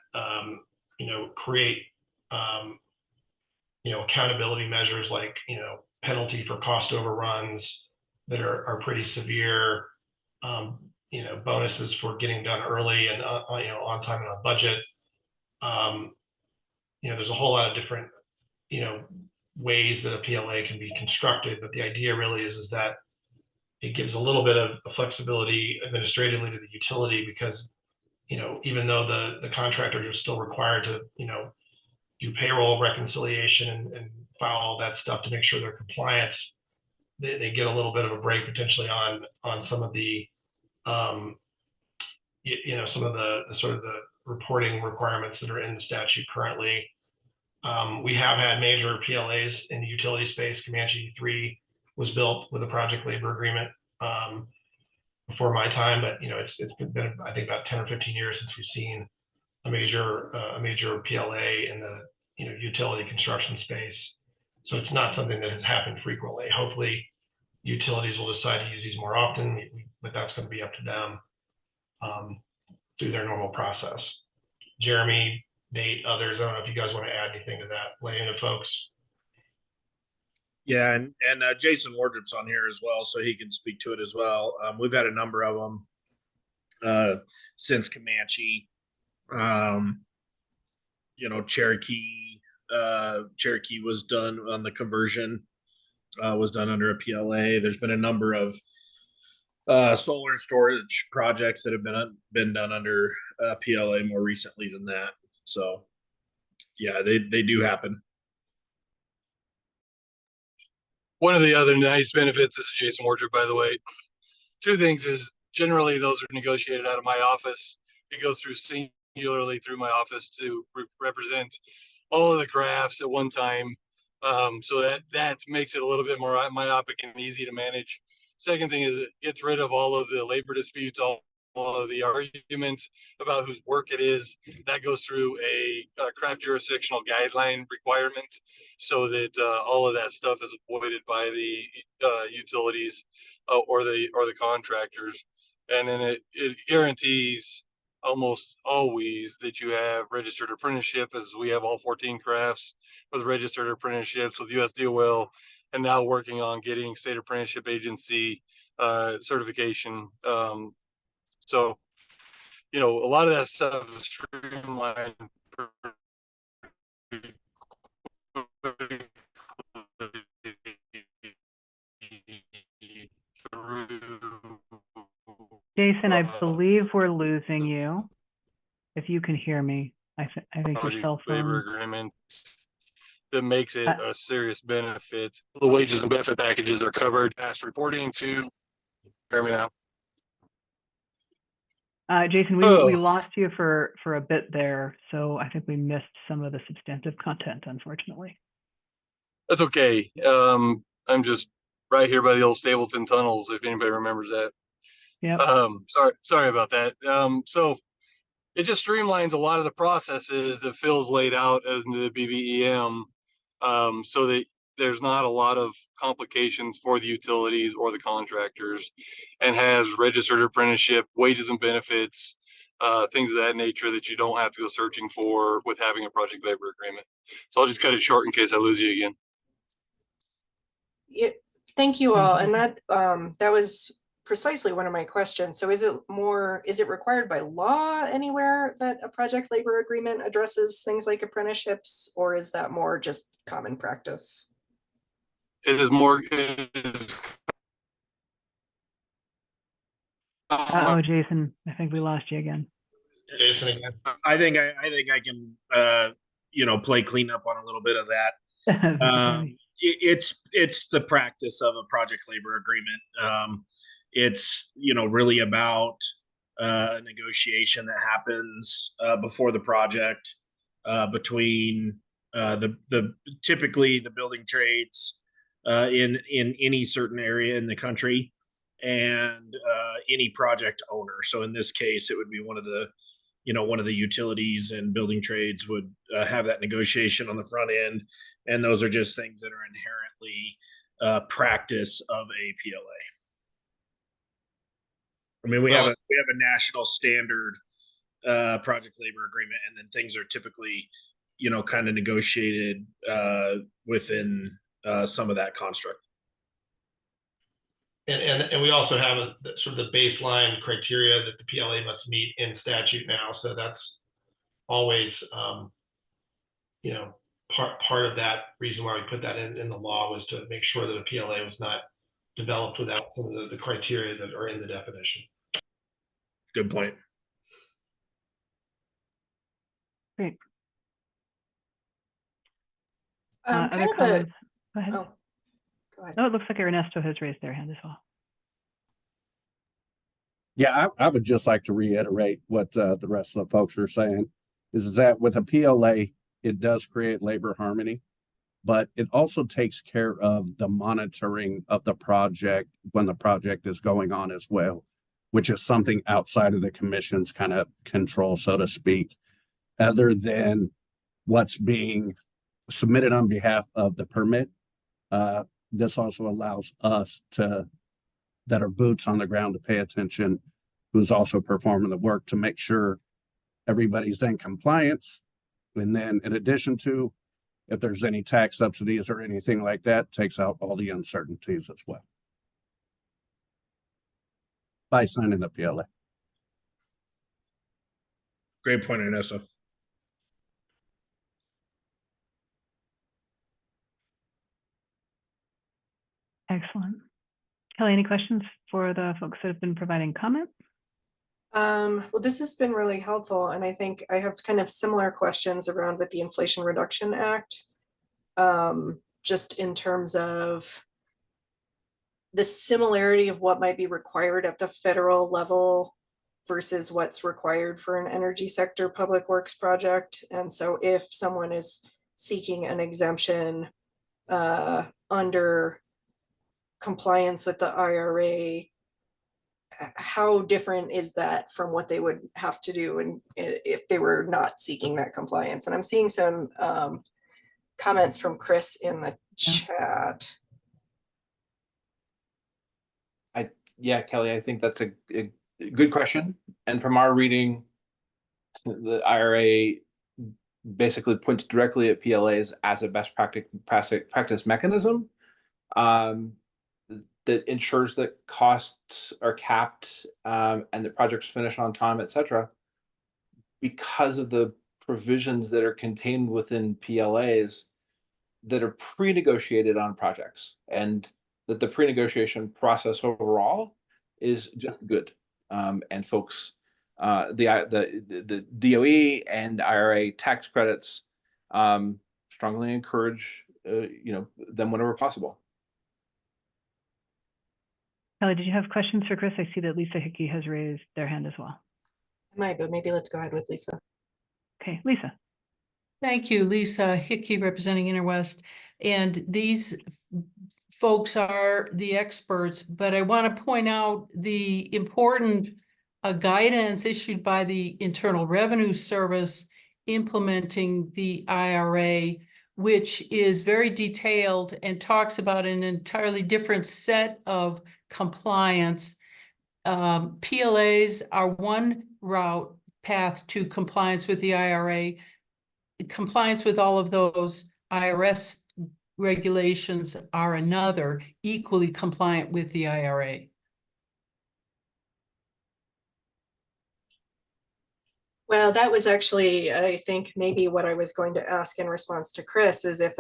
you know, create, you know, accountability measures like, you know, penalty for cost overruns that are pretty severe, you know, bonuses for getting done early and, you know, on time and on budget. there's a whole lot of different, ways that a PLA can be constructed, but the idea really is that it gives a little bit of flexibility administratively to the utility, because, even though the contractors are still required to, do payroll reconciliation and file all that stuff to make sure they're compliant, they get a little bit of a break potentially on some of the, some of the sort of the reporting requirements that are in the statute currently. We have had major PLAs in the utility space. Comanche 3 was built with a project labor agreement before my time, but it's been I think about 10 or 15 years since we've seen a major PLA in the utility construction space. So it's not something that has happened frequently. Hopefully, utilities will decide to use these more often, but that's going to be up to them through their normal process. Jeremy, Nate, others, I don't know if you guys want to add anything to that, lay into folks. Yeah, and Jason Wardrop's on here as well, so he can speak to it as well. We've had a number of them since Comanche. Cherokee was done on the conversion, was done under a PLA. There's been a number of solar storage projects that have been done under PLA more recently than that. So yeah, they do happen. One of the other nice benefits, this is Jason Wardrop, by the way. Two things is generally those are negotiated out of my office. It goes through singularly through my office to represent all of the crafts at one time. So that makes it a little bit more myopic and easy to manage. Second thing is it gets rid of all of the labor disputes, all of the arguments about whose work it is. That goes through a craft jurisdictional guideline requirement, so that all of that stuff is avoided by the utilities or the contractors. And then it guarantees almost always that you have registered apprenticeship, as we have all 14 crafts with registered apprenticeships with US DOL, and now working on getting state apprenticeship agency certification. So, a lot of that stuff is streamlined. Jason, I believe we're losing you. If you can hear me, I think your cell phone. Labor agreement that makes it a serious benefit. The wages and benefit packages are covered. Past reporting to. Hear me now. Jason, we lost you for a bit there, so I think we missed some of the substantive content, unfortunately. That's okay. I'm just right here by the old Stapleton tunnels, if anybody remembers that. Yeah. Sorry about that. So it just streamlines a lot of the processes that Phil's laid out as the BVEM, so that there's not a lot of complications for the utilities or the contractors, and has registered apprenticeship, wages and benefits, things of that nature that you don't have to go searching for with having a project labor agreement. So I'll just cut it short in case I lose you again. Yeah, thank you all. And that was precisely one of my questions. So is it required by law anywhere that a project labor agreement addresses things like apprenticeships, or is that more just common practice? It is more. Oh, Jason, I think we lost you again. Jason again. I think I can play cleanup on a little bit of that. It's the practice of a project labor agreement. It's really about a negotiation that happens before the project between typically the building trades in any certain area in the country and any project owner. So in this case, it would be one of the utilities and building trades would have that negotiation on the front end, and those are just things that are inherently practice of a PLA. I mean, we have a national standard project labor agreement, and then things are typically, kind of negotiated within some of that construct. And we also have sort of the baseline criteria that the PLA must meet in statute now. So that's always, you know, part of that reason why we put that in the law was to make sure that a PLA was not developed without some of the criteria that are in the definition. Good point. Great. Kind Other of a- comments? Go ahead. Oh, go ahead. No, it looks like Ernesto has raised their hand as well. Yeah, I would just like to reiterate what the rest of the folks are saying, is that with a PLA, it does create labor harmony, but it also takes care of the monitoring of the project when the project is going on as well, which is something outside of the commission's kind of control, so to speak, other than what's being submitted on behalf of the permit. This also allows us that are boots on the ground to pay attention, who's also performing the work to make sure everybody's in compliance. And then in addition to, if there's any tax subsidies or anything like that, takes out all the uncertainties as well by signing the PLA. Great point, Ernesto. Excellent. Kelly, any questions for the folks that have been providing comment? Well, this has been really helpful, and I think I have kind of similar questions around with the Inflation Reduction Act, just in terms of the similarity of what might be required at the federal level versus what's required for an energy sector public works project. And so if someone is seeking an exemption under compliance with the IRA, how different is that from what they would have to do and if they were not seeking that compliance? And I'm seeing some comments from Chris in the chat. Yeah, Kelly, I think that's a good question. And from our reading, the IRA basically points directly at PLAs as a best practice mechanism that ensures that costs are capped and that projects finish on time, et cetera, because of the provisions that are contained within PLAs that are pre-negotiated on projects, and that the pre-negotiation process overall is just good. And folks, the DOE and IRA tax credits strongly encourage them whenever possible. Kelly, did you have questions for Chris? I see that Lisa Hickey has raised their hand as well. I might, but maybe let's go ahead with Lisa. Okay, Lisa. Thank you, Lisa Hickey, representing Interwest. And these folks are the experts, but I want to point out the important guidance issued by the Internal Revenue Service implementing the IRA, which is very detailed and talks about an entirely different set of compliance. PLAs are one route path to compliance with the IRA. Compliance with all of those IRS regulations are another, equally compliant with the IRA. Well, that was actually, I think, maybe what I was going to ask in response to Chris is if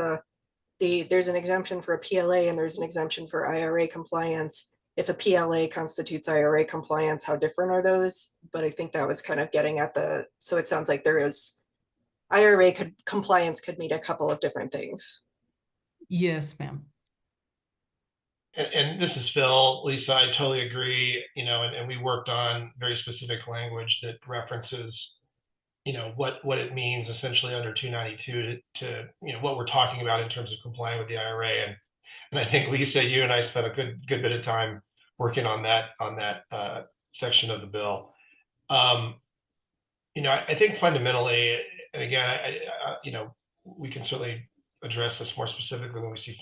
there's an exemption for a PLA and there's an exemption for IRA compliance. If a PLA constitutes IRA compliance, how different are those? But I think that was kind of getting at so it sounds like there is IRA compliance could mean a couple of different things. Yes, ma'am. And this is Phil. Lisa, I totally agree, and we worked on very specific language that references, what it means essentially under 292 to what we're talking about in terms of complying with the IRA. And I think, Lisa, you and I spent a good bit of time working on that section of the bill. I think fundamentally, and again, we can certainly address this more specifically when we see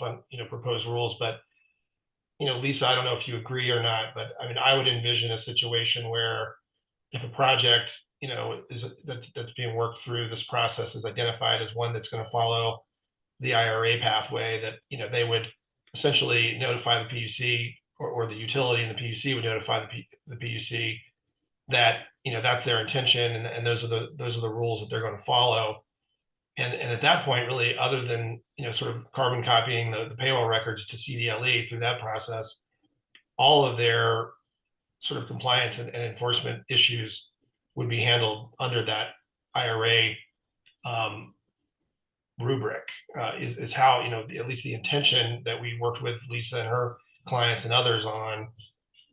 proposed rules, but Lisa, I don't know if you agree or not, but I mean, I would envision a situation where if a project, that's being worked through this process is identified as one that's going to follow the IRA pathway, that, they would essentially notify the PUC or the utility, and the PUC would notify the PUC that that's their intention, and those are the rules that they're going to follow. And at that point, really, other than sort of carbon copying the payroll records to CDLE through that process, all of their sort of compliance and enforcement issues would be handled under that IRA rubric. Is how at least the intention that we worked with Lisa and her clients and others on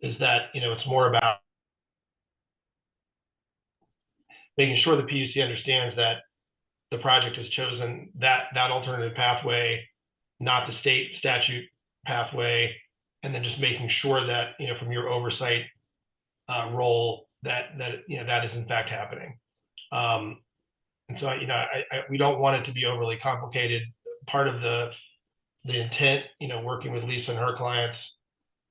is that it's more about making sure the PUC understands that the project has chosen that alternative pathway, not the state statute pathway, and then just making sure that from your oversight role that is in fact happening. And so we don't want it to be overly complicated. Part of the intent, working with Lisa and her clients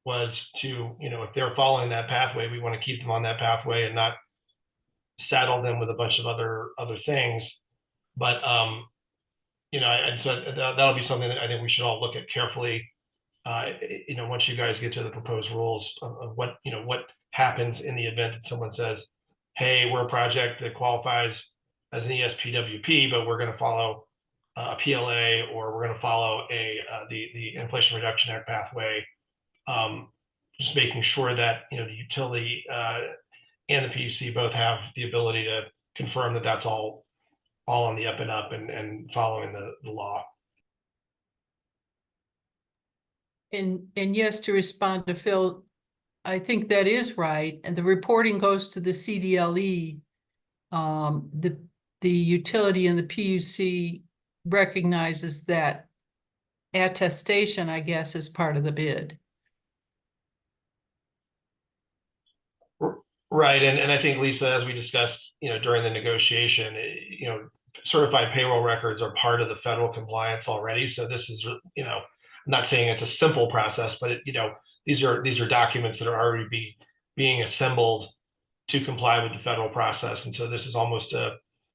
was to, if they're following that pathway, we want to keep them on that pathway and not saddle them with a bunch of other things. But and so that'll be something that I think we should all look at carefully. Once you guys get to the proposed rules of what what happens in the event that someone says, "Hey, we're a project that qualifies as an ESPWP, but we're going to follow a PLA, or we're going to follow the Inflation Reduction Act pathway." Just making sure that the utility and the PUC both have the ability to confirm that that's all on the up and up and following the law. And yes, to respond to Phil, I think that is right. And the reporting goes to the CDLE. The utility and the PUC recognizes that attestation, I guess, as part of the bid. Right, and I think, Lisa, as we discussed, during the negotiation, certified payroll records are part of the federal compliance already. So this is, I'm not saying it's a simple process, but these are documents that are already being assembled to comply with the federal process. And so this is almost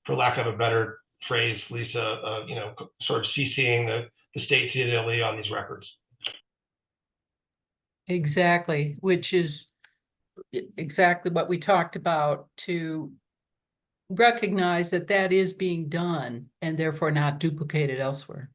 for lack of a better phrase, Lisa, sort of CCing the state CDLE on these records. Exactly, which is exactly what we talked about, to recognize that that is being done and therefore not duplicated elsewhere.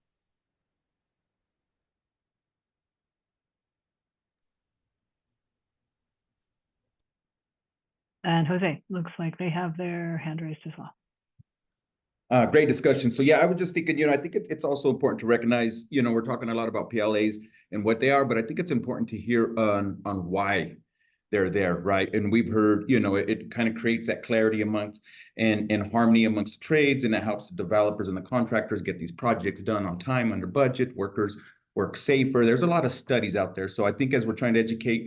And Jose, looks like they have their hand raised as well. Great discussion. So yeah, I was just thinking, I think it's also important to recognize, we're talking a lot about PLAs and what they are, but I think it's important to hear on why they're there, right? And we've heard, it kind of creates that clarity amongst and harmony amongst the trades, and it helps the developers and the contractors get these projects done on time, under budget, workers work safer. There's a lot of studies out there. So I think as we're trying to educate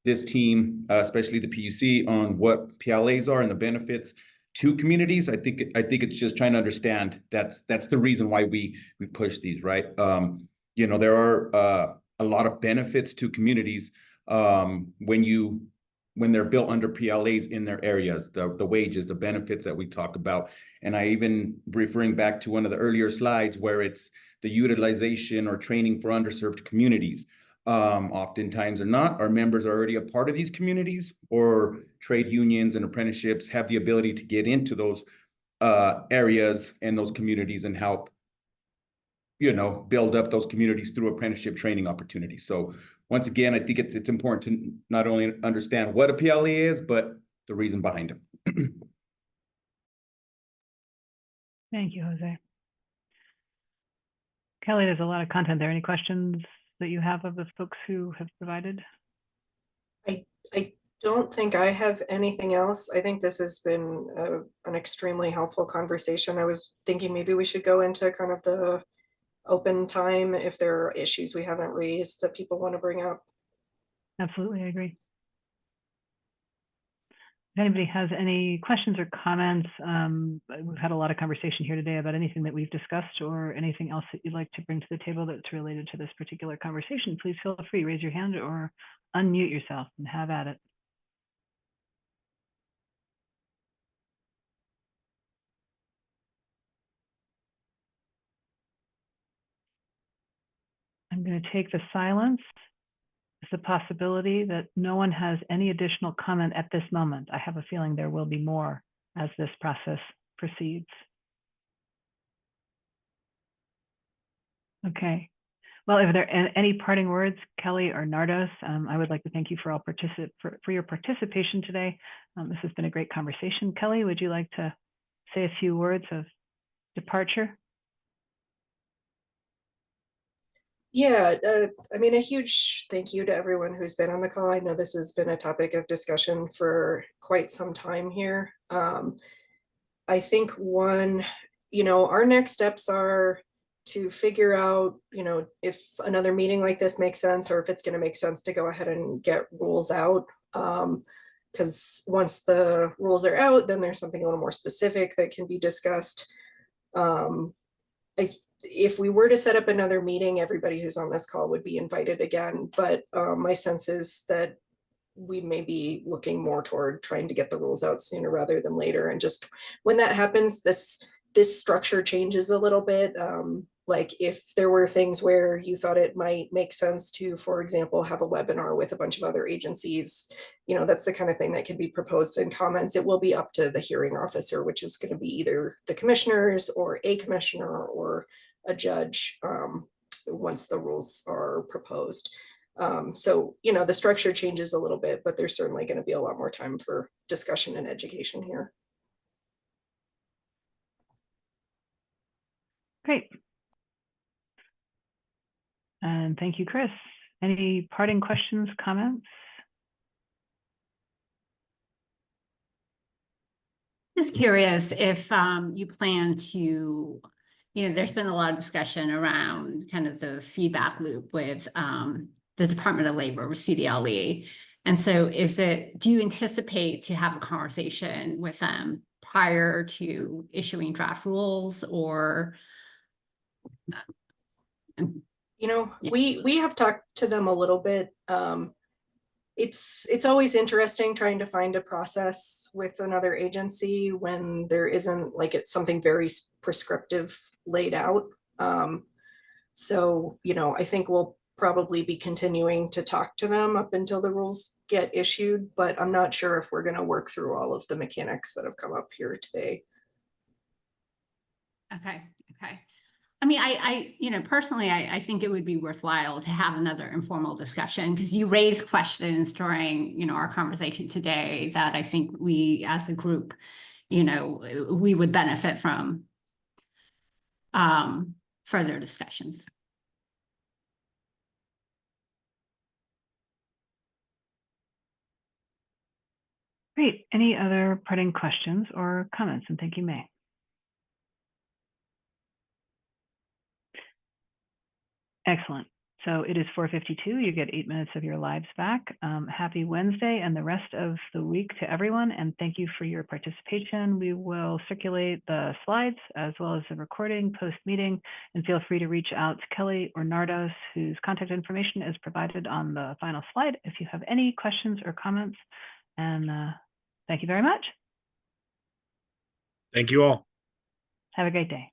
this team, especially the PUC, on what PLAs are and the benefits to communities, I think it's just trying to understand that's the reason why we push these, right? There are a lot of benefits to communities when they're built under PLAs in their areas, the wages, the benefits that we talk about. And I even referring back to one of the earlier slides where it's the utilization or training for underserved communities. Oftentimes or not, our members are already a part of these communities, or trade unions and apprenticeships have the ability to get into those areas and those communities and help build up those communities through apprenticeship training opportunities. So once again, I think it's important to not only understand what a PLA is, but the reason behind it. Thank you, Jose. Kelly, there's a lot of content there. Any questions that you have of the folks who have provided? I don't think I have anything else. I think this has been an extremely helpful conversation. I was thinking maybe we should go into kind of the open time if there are issues we haven't raised that people want to bring up. Absolutely, I agree. If anybody has any questions or comments, we've had a lot of conversation here today about anything that we've discussed or anything else that you'd like to bring to the table that's related to this particular conversation, please feel free, raise your hand or unmute yourself and have at it. I'm going to take the silence the possibility that no one has any additional comment at this moment? I have a feeling there will be more as this process proceeds. Okay. Well, if there are any parting words, Kelly or Nardos, I would like to thank you for all for your participation today. This has been a great conversation. Kelly, would you like to say a few words of departure? Yeah, I mean, a huge thank you to everyone who's been on the call. I know this has been a topic of discussion for quite some time here. I think our next steps are to figure out, if another meeting like this makes sense, or if it's going to make sense to go ahead and get rules out. Because once the rules are out, then there's something a little more specific that can be discussed. If we were to set up another meeting, everybody who's on this call would be invited again. But my sense is that we may be looking more toward trying to get the rules out sooner rather than later. And just when that happens, this structure changes a little bit. Like if there were things where you thought it might make sense to, for example, have a webinar with a bunch of other agencies, that's the kind of thing that can be proposed in comments. It will be up to the hearing officer, which is going to be either the commissioners or a commissioner or a judge once the rules are proposed. So, the structure changes a little bit, but there's certainly going to be a lot more time for discussion and education here. Great. And thank you, Chris. Any parting questions, comments? Just curious if you plan to, there's been a lot of discussion around kind of the feedback loop with the Department of Labor with CDLE. And so do you anticipate to have a conversation with them prior to issuing draft rules, or? We have talked to them a little bit. It's always interesting trying to find a process with another agency when there isn't it's something very prescriptive laid out. So, I think we'll probably be continuing to talk to them up until the rules get issued, but I'm not sure if we're going to work through all of the mechanics that have come up here today. Okay. I mean, personally, I think it would be worthwhile to have another informal discussion, because you raised questions during, our conversation today that I think we as a group, we would benefit from further discussions. Great. Any other parting questions or comments? And thank you, May. Excellent. So it is 4:52. You get 8 minutes of your lives back. Happy Wednesday and the rest of the week to everyone. And thank you for your participation. We will circulate the slides as well as the recording post-meeting, and feel free to reach out to Kelly or Nardos, whose contact information is provided on the final slide, if you have any questions or comments. And thank you very much. Thank you all. Have a great day.